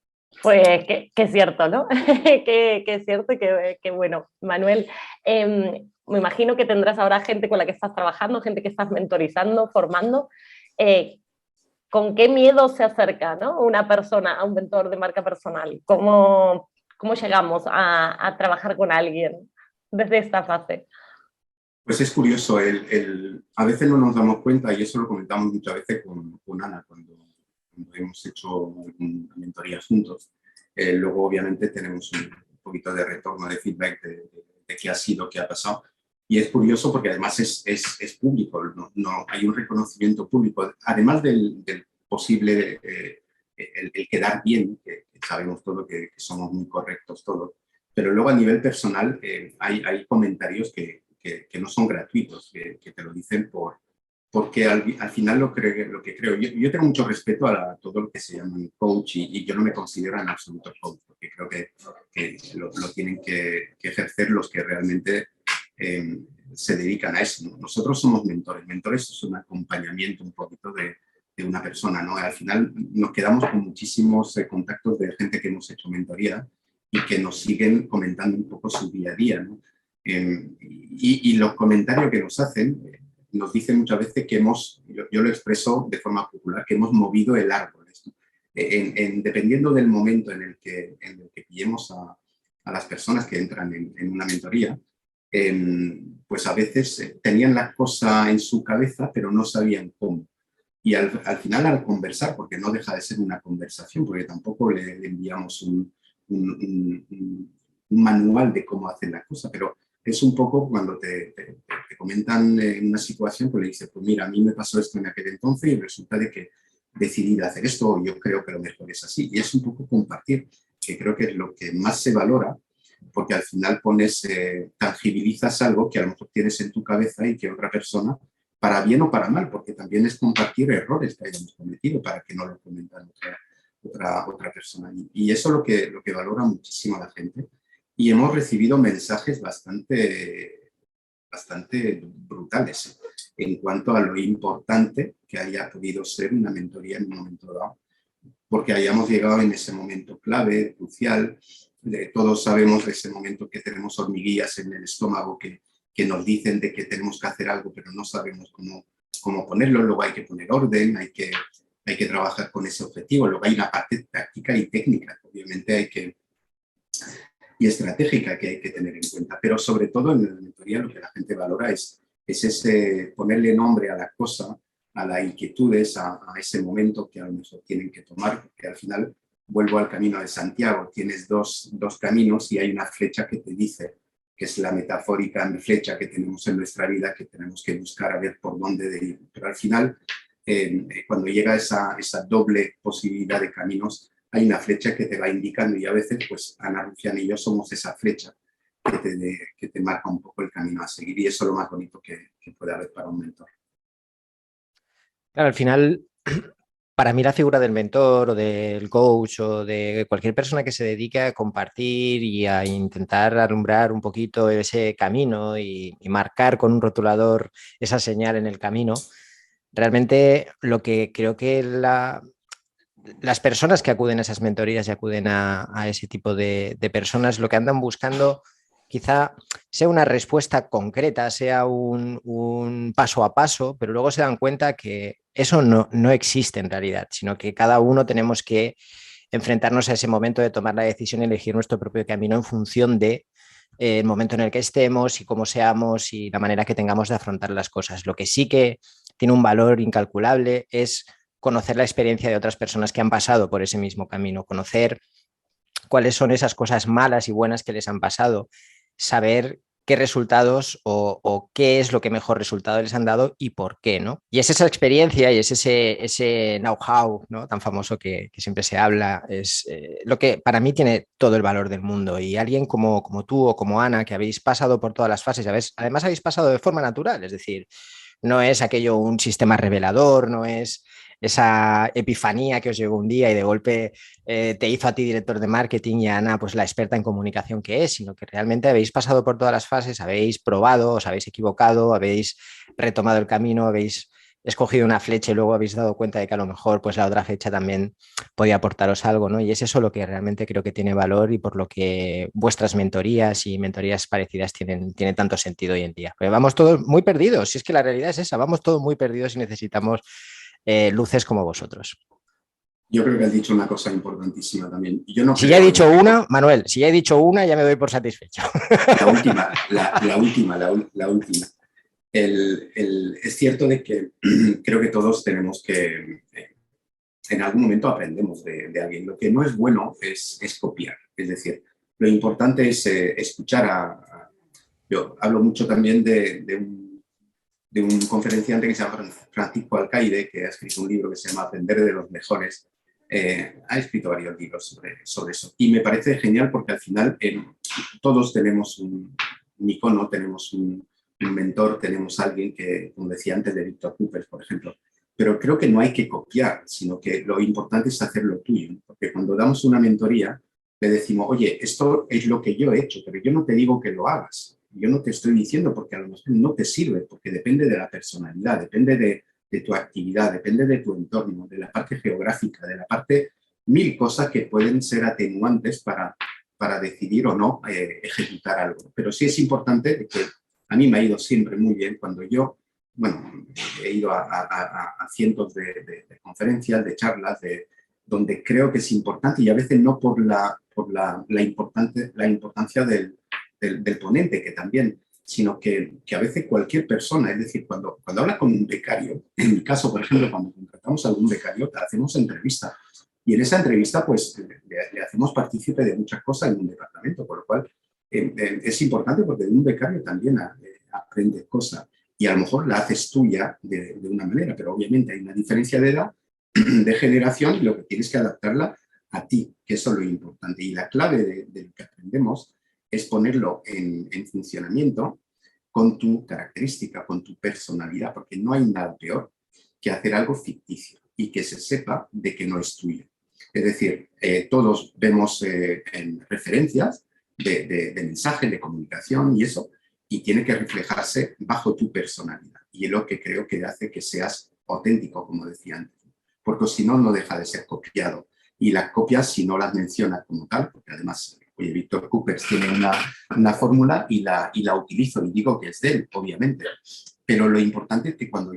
Pues que es cierto, ¿no? que es cierto que bueno, Manuel, me imagino que tendrás ahora gente con la que estás trabajando, gente que estás mentorizando, formando. ¿Con qué miedo se acerca, ¿no? Una persona a un mentor de marca personal? ¿Cómo llegamos a trabajar con alguien desde esta fase? Pues es curioso, a veces no nos damos cuenta, y eso lo comentamos muchas veces con Ana cuando hemos hecho una mentoría juntos. Luego, obviamente, tenemos un poquito de retorno, de feedback de qué ha sido, qué ha pasado. Y es curioso porque además es público, no hay un reconocimiento público, además del posible, el quedar bien, que sabemos todo que somos muy correctos todos, pero luego a nivel personal hay comentarios que no son gratuitos, que te lo dicen porque al final lo que creo, yo tengo mucho respeto a todo lo que se llama coach y yo no me considero en absoluto coach, porque creo que lo tienen que ejercer los que realmente se dedican a eso, ¿no? Nosotros somos mentores. Mentores es un acompañamiento un poquito de una persona, ¿no? Al final nos quedamos con muchísimos contactos de gente que hemos hecho mentoría y que nos siguen comentando un poco su día a día, ¿no? Y los comentarios que nos hacen nos dicen muchas veces que yo lo expreso de forma popular, que hemos movido el árbol, ¿no? Dependiendo del momento en el que pillemos a las personas que entran en una mentoría, pues a veces tenían la cosa en su cabeza, pero no sabían cómo. Y al final, al conversar, porque no deja de ser una conversación, porque tampoco le enviamos un un manual de cómo hacer la cosa, pero es un poco cuando te comentan una situación, pues le dices, pues mira, a mí me pasó esto en aquel entonces y resulta de que decidí hacer esto, o yo creo que lo mejor es así. Y es un poco compartir, que creo que es lo que más se valora, porque al final tangibilizas algo que a lo mejor tienes en tu cabeza y que otra persona, para bien o para mal, porque también es compartir errores que hayamos cometido para que no lo comentan otra persona. Y eso es lo que valora muchísimo la gente. Y hemos recibido mensajes bastante brutales en cuanto a lo importante que haya podido ser una mentoría en un momento dado, porque hayamos llegado en ese momento clave, crucial. Todos sabemos de ese momento que tenemos hormiguillas en el estómago que nos dicen de que tenemos que hacer algo, pero no sabemos cómo ponerlo. Luego hay que poner orden, hay que trabajar con ese objetivo. Luego hay una parte táctica y técnica, obviamente y estratégica que hay que tener en cuenta. Pero sobre todo en la mentoría lo que la gente valora es ese ponerle nombre a la cosa, a las inquietudes, a ese momento que a lo mejor tienen que tomar, porque al final vuelvo al camino de Santiago, tienes dos caminos y hay una flecha que te dice, que es la metafórica flecha que tenemos en nuestra vida, que tenemos que buscar a ver por dónde de ir. Pero al final, cuando llega esa doble posibilidad de caminos, hay una flecha que te va indicando y a veces, pues Ana Rufián y yo somos esa flecha que te marca un poco el camino a seguir y eso es lo más bonito que puede haber para un mentor. Claro, al final, para mí la figura del mentor o del coach o de cualquier persona que se dedique a compartir y a intentar alumbrar un poquito ese camino y marcar con un rotulador esa señal en el camino, realmente lo que creo que las personas que acuden a esas mentorías y acuden a ese tipo de personas, lo que andan buscando quizá sea una respuesta concreta, sea un paso a paso, pero luego se dan cuenta que eso no existe en realidad, sino que cada uno tenemos que enfrentarnos a ese momento de tomar la decisión y elegir nuestro propio camino en función de el momento en el que estemos y cómo seamos y la manera que tengamos de afrontar las cosas. Lo que sí que tiene un valor incalculable es conocer la experiencia de otras personas que han pasado por ese mismo camino, conocer cuáles son esas cosas malas y buenas que les han pasado, saber qué resultados o qué es lo que mejor resultado les han dado y por qué, ¿no? Y es esa experiencia y es ese know-how, ¿no?, tan famoso que siempre se habla, es lo que para mí tiene todo el valor del mundo. Y alguien como tú o como Ana, que habéis pasado por todas las fases, además habéis pasado de forma natural, es decir, no es aquello un sistema revelador, no es esa epifanía que os llegó un día y de golpe te hizo a ti director de marketing y a Ana pues la experta en comunicación que es, sino que realmente habéis pasado por todas las fases, habéis probado, os habéis equivocado, habéis retomado el camino, habéis escogido una flecha y luego habéis dado cuenta de que a lo mejor pues la otra flecha también podía aportaros algo, ¿no? Y es eso lo que realmente creo que tiene valor y por lo que vuestras mentorías y mentorías parecidas tienen tanto sentido hoy en día. Porque vamos todos muy perdidos, si es que la realidad es esa, vamos todos muy perdidos y necesitamos luces como vosotros. Yo creo que has dicho una cosa importantísima también. Yo no si ya he dicho una, Manuel, si ya he dicho una, ya me doy por satisfecho. La última. Es cierto de que creo que todos tenemos que, en algún momento aprendemos de alguien. Lo que no es bueno es copiar. Es decir, lo importante es escuchar yo hablo mucho también de un conferenciante que se llama Francisco Alcaide, que ha escrito un libro que se llama Aprender de los mejores. Ha escrito varios libros sobre eso. Y me parece genial porque al final todos tenemos un icono, tenemos un mentor, tenemos alguien que, como decía antes de Víctor Coopers, por ejemplo. Pero creo que no hay que copiar, sino que lo importante es hacer lo tuyo. Porque cuando damos una mentoría, le decimos, oye, esto es lo que yo he hecho, pero yo no te digo que lo hagas. Yo no te estoy diciendo porque a lo mejor no te sirve, porque depende de la personalidad, depende de tu actividad, depende de tu entorno, de la parte geográfica, de la parte mil cosas que pueden ser atenuantes para decidir o no ejecutar algo. Pero sí es importante que a mí me ha ido siempre muy bien cuando yo, bueno, he ido a cientos de conferencias, de charlas, donde creo que es importante y a veces no por la importancia del ponente, que también, sino que a veces cualquier persona, es decir, cuando hablas con un becario, en mi caso, por ejemplo, cuando contratamos a algún becario, te hacemos entrevista. Y en esa entrevista, pues, le hacemos partícipe de muchas cosas en un departamento, por lo cual es importante porque de un becario también aprendes cosas y a lo mejor la haces tuya de una manera, pero obviamente hay una diferencia de edad, de generación, y lo que tienes que adaptarla a ti, que eso es lo importante. Y la clave de lo que aprendemos es ponerlo en funcionamiento con tu característica, con tu personalidad, porque no hay nada peor que hacer algo ficticio y que se sepa de que no es tuyo. Es decir, todos vemos en referencias de mensajes, de comunicación y eso, y tiene que reflejarse bajo tu personalidad. Y es lo que creo que hace que seas auténtico, como decía antes, porque si no, no deja de ser copiado. Y las copias, si no las mencionas como tal, porque además, oye, Víctor Coopers tiene una fórmula y la utilizo y digo que es de él, obviamente. Pero lo importante es que cuando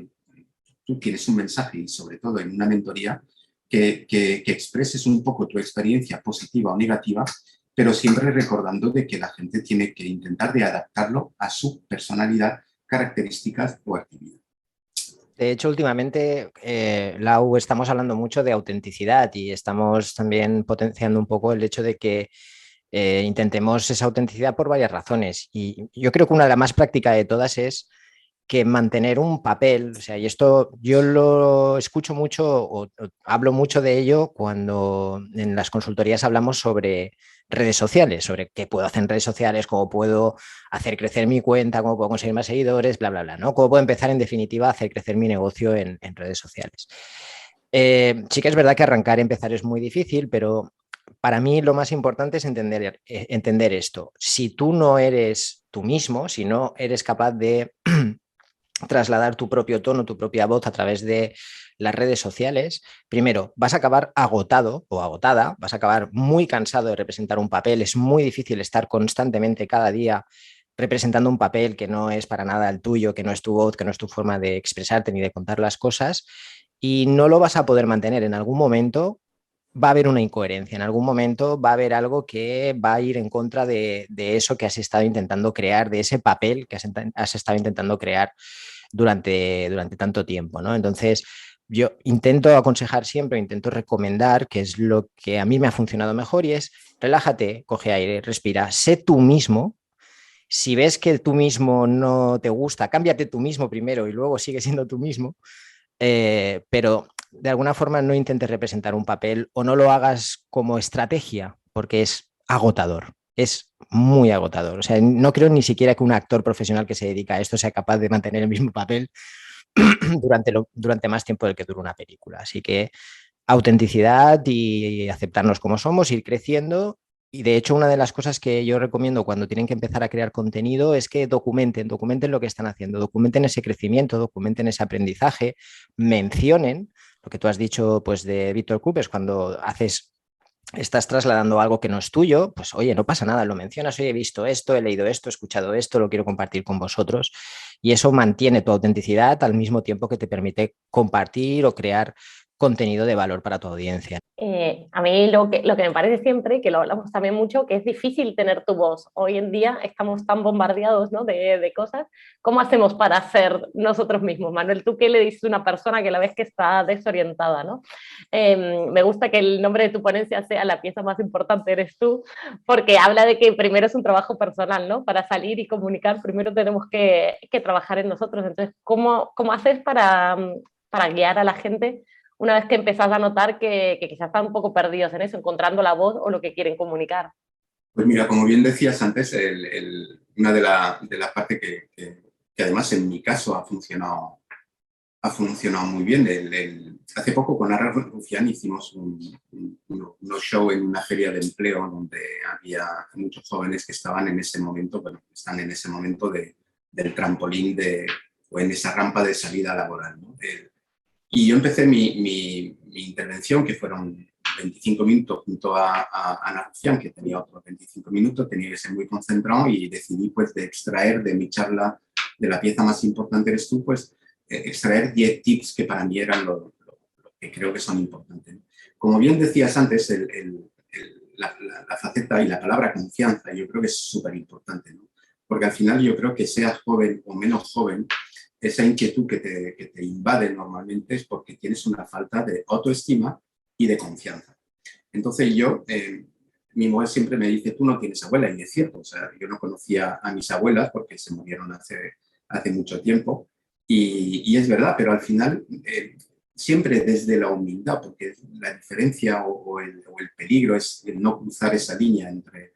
tú tienes un mensaje y sobre todo en una mentoría, que expreses un poco tu experiencia positiva o negativa, pero siempre recordando de que la gente tiene que intentar de adaptarlo a su personalidad, características o actividad. De hecho, últimamente, Lau, estamos hablando mucho de autenticidad y estamos también potenciando un poco el hecho de que intentemos esa autenticidad por varias razones. Y yo creo que una de las más prácticas de todas es que mantener un papel, o sea, y esto yo lo escucho mucho o hablo mucho de ello cuando en las consultorías hablamos sobre redes sociales, sobre qué puedo hacer en redes sociales, cómo puedo hacer crecer mi cuenta, cómo puedo conseguir más seguidores, bla, bla, bla, ¿no? Cómo puedo empezar, en definitiva, a hacer crecer mi negocio en redes sociales. Sí que es verdad que arrancar y empezar es muy difícil, pero para mí lo más importante es entender esto. Si tú no eres tú mismo, si no eres capaz de trasladar tu propio tono, tu propia voz a través de las redes sociales, primero vas a acabar agotado o agotada, vas a acabar muy cansado de representar un papel, es muy difícil estar constantemente cada día representando un papel que no es para nada el tuyo, que no es tu voz, que no es tu forma de expresarte ni de contar las cosas, y no lo vas a poder mantener. En algún momento va a haber una incoherencia, en algún momento va a haber algo que va a ir en contra de eso que has estado intentando crear, de ese papel que has estado intentando crear durante tanto tiempo, ¿no? Entonces, yo intento aconsejar siempre, intento recomendar, que es lo que a mí me ha funcionado mejor, y es relájate, coge aire, respira, sé tú mismo. Si ves que tú mismo no te gusta, cámbiate tú mismo primero y luego sigue siendo tú mismo, pero de alguna forma no intentes representar un papel o no lo hagas como estrategia, porque es agotador. Es muy agotador. O sea, no creo ni siquiera que un actor profesional que se dedica a esto sea capaz de mantener el mismo papel durante más tiempo del que dura una película. Así que autenticidad y aceptarnos como somos, ir creciendo. Y de hecho, una de las cosas que yo recomiendo cuando tienen que empezar a crear contenido es que documenten lo que están haciendo, documenten ese crecimiento, documenten ese aprendizaje, mencionen lo que tú has dicho pues, de Víctor Coopers, cuando estás trasladando algo que no es tuyo, pues oye, no pasa nada, lo mencionas, oye, he visto esto, he leído esto, he escuchado esto, lo quiero compartir con vosotros. Y eso mantiene tu autenticidad al mismo tiempo que te permite compartir o crear contenido de valor para tu audiencia. A mí lo que me parece siempre, que lo hablamos también mucho, que es difícil tener tu voz. Hoy en día estamos tan bombardeados, ¿no?, de cosas. ¿Cómo hacemos para ser nosotros mismos? Manuel, ¿tú qué le dices a una persona que la ves que está desorientada, ¿no? Me gusta que el nombre de tu ponencia sea La pieza más importante eres tú, porque habla de que primero es un trabajo personal, ¿no? Para salir y comunicar, primero tenemos que trabajar en nosotros. Entonces, ¿cómo haces para guiar a la gente una vez que empezás a notar que quizás están un poco perdidos en eso, encontrando la voz o lo que quieren comunicar? Pues mira, como bien decías antes, una de las partes que además en mi caso ha funcionado muy bien. Hace poco con Ara Rufián hicimos unos show en una feria de empleo donde había muchos jóvenes que estaban en ese momento, bueno, están en ese momento del trampolín o en esa rampa de salida laboral, ¿no? Y yo empecé mi intervención, que fueron 25 minutos, junto a Ana Rufián, que tenía otros 25 minutos, tenía que ser muy concentrado y decidí pues de extraer de mi charla de la pieza más importante eres tú, pues extraer 10 tips que para mí eran lo que creo que son importantes. Como bien decías antes, la faceta y la palabra confianza, yo creo que es súper importante, ¿no? Porque al final yo creo que seas joven o menos joven, esa inquietud que te invade normalmente es porque tienes una falta de autoestima y de confianza. Entonces yo mi mujer siempre me dice, tú no tienes abuela, y es cierto, o sea, yo no conocía a mis abuelas porque se murieron hace mucho tiempo, y es verdad, pero al final siempre desde la humildad, porque la diferencia o el peligro es el no cruzar esa línea entre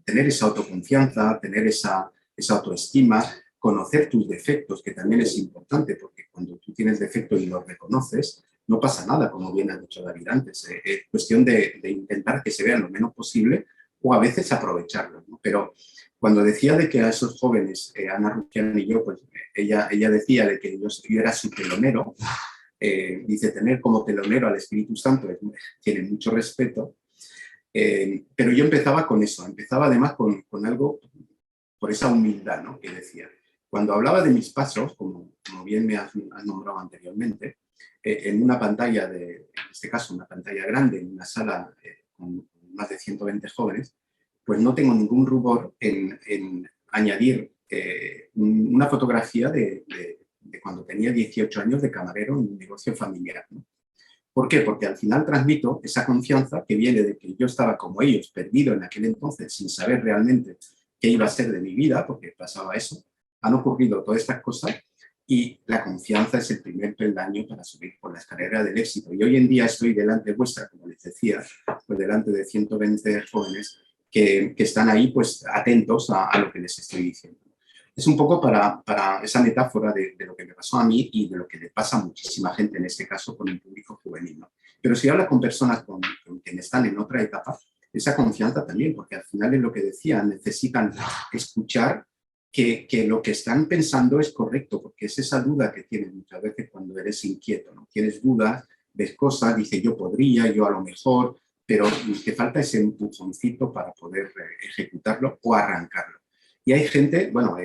tener esa autoconfianza, tener esa autoestima, conocer tus defectos, que también es importante, porque cuando tú tienes defectos y los reconoces, no pasa nada, como bien ha dicho David antes. Es cuestión de intentar que se vean lo menos posible o a veces aprovecharlo, ¿no? Pero cuando decía de que a esos jóvenes, Ana Rufián y yo, pues ella decía de que yo era su telonero, dice, tener como telonero al Espíritu Santo tiene mucho respeto, pero yo empezaba con eso, empezaba además con algo, por esa humildad, ¿no?, que decía. Cuando hablaba de mis pasos, como bien me has nombrado anteriormente, en una pantalla, en este caso una pantalla grande, en una sala con más de 120 jóvenes, pues no tengo ningún rubor en añadir una fotografía de cuando tenía 18 años de camarero en un negocio familiar, ¿no? ¿Por qué? Porque al final transmito esa confianza que viene de que yo estaba como ellos, perdido en aquel entonces, sin saber realmente qué iba a ser de mi vida, porque pasaba eso. Han ocurrido todas estas cosas y la confianza es el primer peldaño para subir por la escalera del éxito. Y hoy en día estoy delante vuestra, como les decía, pues delante de 120 jóvenes que están ahí pues atentos a lo que les estoy diciendo. Es un poco para esa metáfora de lo que me pasó a mí y de lo que le pasa a muchísima gente, en este caso con el público juvenil, ¿no? Pero si hablas con personas con quienes están en otra etapa, esa confianza también, porque al final es lo que decía, necesitan escuchar que lo que están pensando es correcto, porque es esa duda que tienes muchas veces cuando eres inquieto, ¿no? Tienes dudas, ves cosas, dices yo podría, yo a lo mejor, pero te falta ese empujoncito para poder ejecutarlo o arrancarlo. Y hay gente, bueno,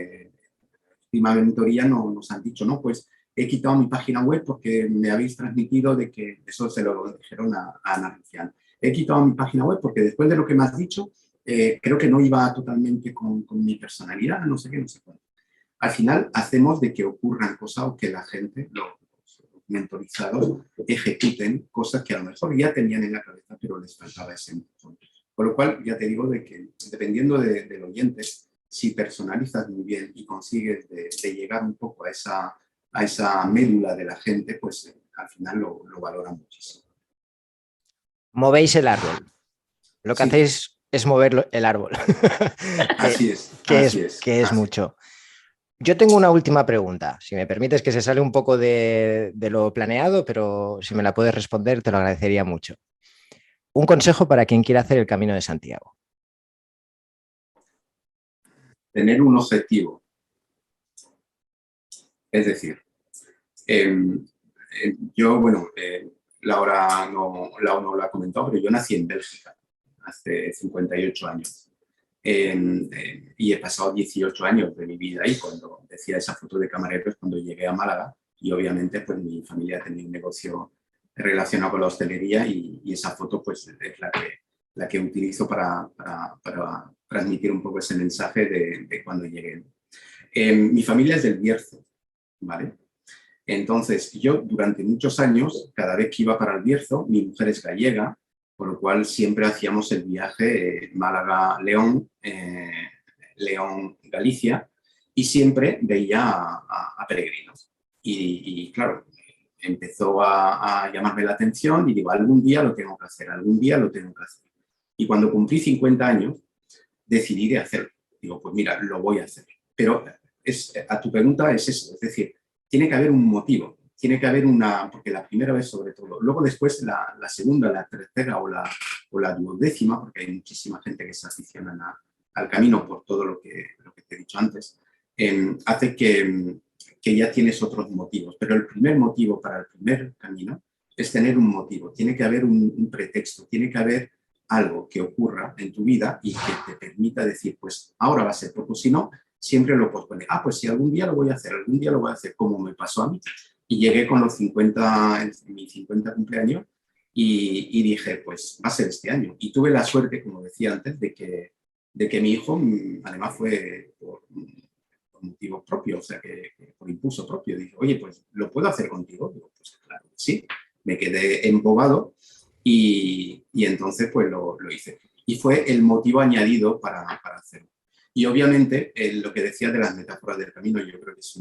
última mentoría nos han dicho, no, pues he quitado mi página web porque me habéis transmitido de que, eso se lo dijeron a Ana Rufián, he quitado mi página web porque después de lo que me has dicho, creo que no iba totalmente con mi personalidad, no sé qué, no sé cuánto. Al final hacemos de que ocurran cosas o que la gente, los mentorizados, ejecuten cosas que a lo mejor ya tenían en la cabeza, pero les faltaba ese empujón. Por lo cual, ya te digo de que dependiendo del oyente, si personalizas muy bien y consigues de llegar un poco a esa médula de la gente, pues al final lo valoran muchísimo. Movéis el árbol. Lo que Sí. hacéis es mover el árbol. Así es. Que es mucho. Yo tengo una última pregunta, si me permites, que se sale un poco de lo planeado, pero si me la puedes responder te lo agradecería mucho. Un consejo para quien quiera hacer el Camino de Santiago. Tener un objetivo. Es decir, yo, bueno, Laura no lo ha comentado, pero yo nací en Bélgica hace 58 años. Y he pasado 18 años de mi vida ahí. Cuando decía esa foto de camarero es cuando llegué a Málaga y obviamente pues mi familia tenía un negocio relacionado con la hostelería y esa foto pues es la que utilizo para transmitir un poco ese mensaje de cuando llegué. Mi familia es del Bierzo, ¿vale? Entonces, yo durante muchos años, cada vez que iba para el Bierzo, mi mujer es gallega, por lo cual siempre hacíamos el viaje Málaga-León, León-Galicia, y siempre veía a peregrinos. Y claro, empezó a llamarme la atención y digo, algún día lo tengo que hacer, algún día lo tengo que hacer. Y cuando cumplí 50 años, decidí de hacerlo. Digo, pues mira, lo voy a hacer. Pero a tu pregunta es eso, es decir, tiene que haber un motivo, tiene que haber porque la primera vez sobre todo, luego después la segunda, la tercera o la duodécima, porque hay muchísima gente que se aficiona al camino por todo lo que te he dicho antes, hace que ya tienes otros motivos. Pero el primer motivo para el primer camino es tener un motivo, tiene que haber un pretexto, tiene que haber algo que ocurra en tu vida y que te permita decir, pues ahora va a ser, porque si no, siempre lo pospones. Pues si algún día lo voy a hacer, algún día lo voy a hacer, como me pasó a mí. Y llegué con los 50, mi 50 cumpleaños y dije, pues va a ser este año. Y tuve la suerte, como decía antes, de que mi hijo, además fue por motivos propios, o sea, que por impulso propio, dije, oye, pues ¿lo puedo hacer contigo? Digo, pues claro que sí. Me quedé embobado y entonces pues lo hice. Y fue el motivo añadido para hacerlo. Y obviamente lo que decía de las metáforas del camino, yo creo que es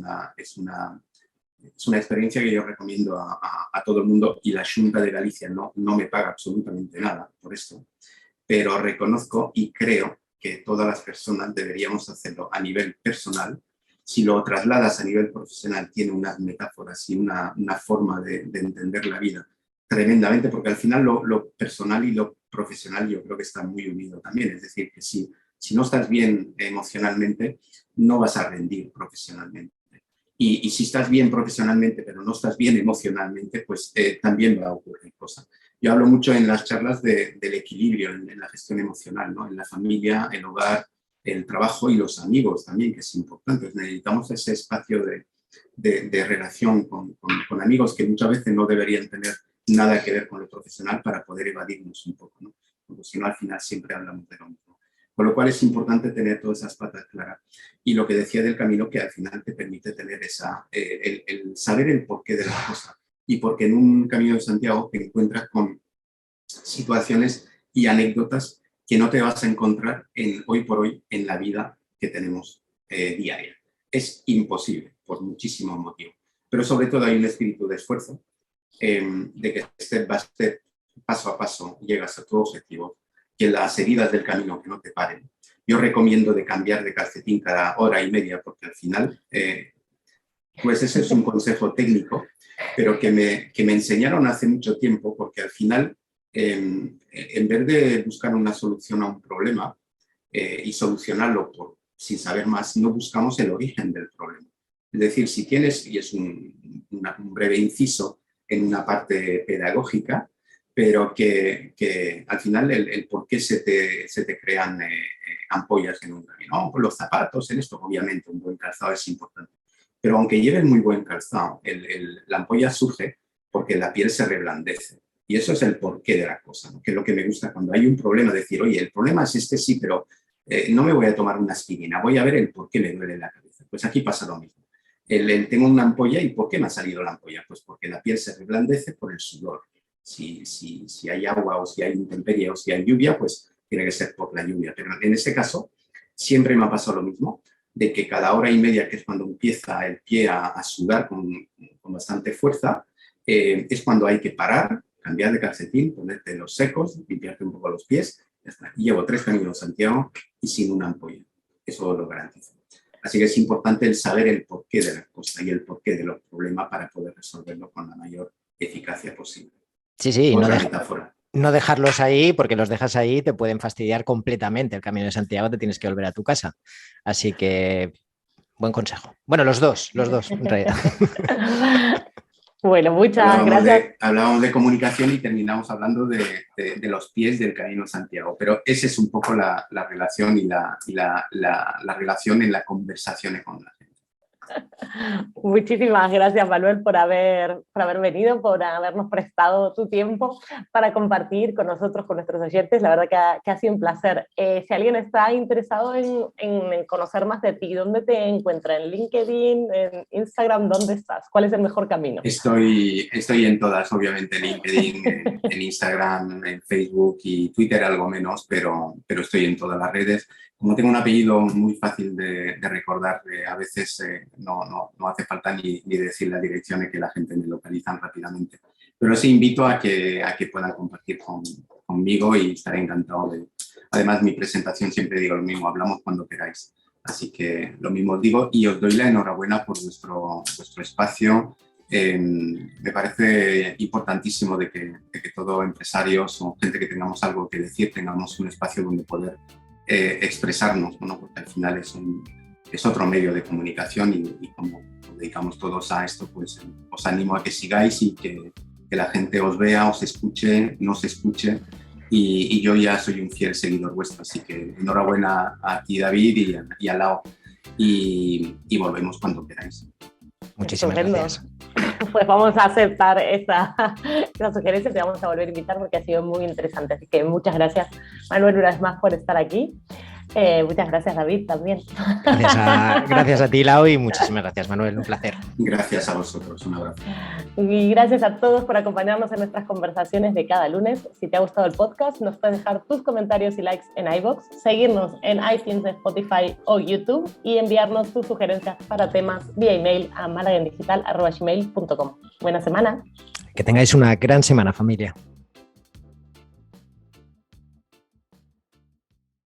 una experiencia que yo recomiendo a todo el mundo, y la Xunta de Galicia no me paga absolutamente nada por esto, pero reconozco y creo que todas las personas deberíamos hacerlo a nivel personal. Si lo trasladas a nivel profesional, tiene unas metáforas y una forma de entender la vida tremendamente, porque al final lo personal y lo profesional yo creo que está muy unido también. Es decir, que si no estás bien emocionalmente, no vas a rendir profesionalmente. Y si estás bien profesionalmente, pero no estás bien emocionalmente, pues también va a ocurrir cosas. Yo hablo mucho en las charlas del equilibrio en la gestión emocional, ¿no? En la familia, el hogar, el trabajo y los amigos también, que es importante. Necesitamos ese espacio de relación con amigos que muchas veces no deberían tener nada que ver con lo profesional para poder evadirnos un poco, ¿no? Porque si no, al final siempre hablamos de lo mismo. Con lo cual es importante tener todas esas patas claras. Y lo que decía del camino, que al final te permite tener el saber el porqué de las cosas. Y porque en un Camino de Santiago te encuentras con situaciones y anécdotas que no te vas a encontrar hoy por hoy en la vida que tenemos diaria. Es imposible, por muchísimos motivos. Pero sobre todo hay un espíritu de esfuerzo, de que step by step, paso a paso, llegas a tu objetivo, que las heridas del camino que no te paren. Yo recomiendo de cambiar de calcetín cada hora y media, porque al final, pues ese es un consejo técnico, pero que me enseñaron hace mucho tiempo, porque al final, en vez de buscar una solución a un problema y solucionarlo sin saber más, no buscamos el origen del problema. Es decir, si tienes, y es un breve inciso en una parte pedagógica, pero que al final el por qué se te crean ampollas en un camino. ¿No? Por los zapatos, en esto, obviamente, un buen calzado es importante. Pero aunque lleves muy buen calzado, la ampolla surge porque la piel se reblandece. Y eso es el porqué de la cosa, ¿no? Que es lo que me gusta cuando hay un problema, decir, oye, el problema es este, sí, pero no me voy a tomar una aspirina, voy a ver el por qué me duele la cabeza. Pues aquí pasa lo mismo. Tengo una ampolla, ¿y por qué me ha salido la ampolla? Pues porque la piel se reblandece por el sudor. Si hay agua o si hay intemperie o si hay lluvia, pues tiene que ser por la lluvia. Pero en ese caso, siempre me ha pasado lo mismo, de que cada hora y media, que es cuando empieza el pie a sudar con bastante fuerza, es cuando hay que parar, cambiar de calcetín, ponerte los secos, limpiarte un poco los pies. Ya está. Y llevo 3 caminos Santiago y sin una ampolla. Eso lo garantizo. Así que es importante el saber el porqué de la cosa y el porqué de los problemas para poder resolverlo con la mayor eficacia posible. Sí, Otra metáfora. No dejarlos ahí, porque los dejas ahí te pueden fastidiar completamente el Camino de Santiago, te tienes que volver a tu casa. Así que, buen consejo. Bueno, los dos, en realidad. Bueno, muchas gracias. Hablábamos de comunicación y terminamos hablando de los pies del Camino de Santiago, pero esa es un poco la relación y la relación en las conversaciones con la gente. Muchísimas gracias, Manuel, por haber venido, por habernos prestado tu tiempo para compartir con nosotros, con nuestros oyentes. La verdad que ha sido un placer. Si alguien está interesado en conocer más de ti, ¿dónde te encuentra? ¿En LinkedIn, en Instagram? ¿Dónde estás? ¿Cuál es el mejor camino? Estoy en todas, obviamente, en LinkedIn, en Instagram, en Facebook y Twitter algo menos, pero estoy en todas las redes. Como tengo un apellido muy fácil de recordar, a veces no hace falta ni decir la dirección, que la gente me localiza rápidamente. Pero sí invito a que puedan compartir conmigo y estaré encantado de... Además, mi presentación siempre digo lo mismo, hablamos cuando queráis. Así que lo mismo os digo y os doy la enhorabuena por vuestro espacio. Me parece importantísimo de que todo empresarios o gente que tengamos algo que decir, tengamos un espacio donde poder expresarnos, ¿no? Porque al final es otro medio de comunicación y como nos dedicamos todos a esto, pues os animo a que sigáis y que la gente os vea, os escuche, nos escuche y yo ya soy un fiel seguidor vuestro, así que enhorabuena a ti, David, y a Lau y volvemos cuando queráis. Muchísimas gracias. Pues vamos a aceptar esa sugerencia, te vamos a volver a invitar porque ha sido muy interesante. Así que muchas gracias, Manuel, una vez más por estar aquí. Muchas gracias, David, también. Gracias a ti, Lau, y muchísimas gracias, Manuel. Un placer. Gracias a vosotros. Un abrazo. Y gracias a todos por acompañarnos en nuestras conversaciones de cada lunes. Si te ha gustado el podcast, nos puedes dejar tus comentarios y likes en iVoox, seguirnos en iTunes, Spotify o YouTube y enviarnos tus sugerencias para temas vía email a malagendigital@gmail.com. Buena semana. Que tengáis una gran semana, familia.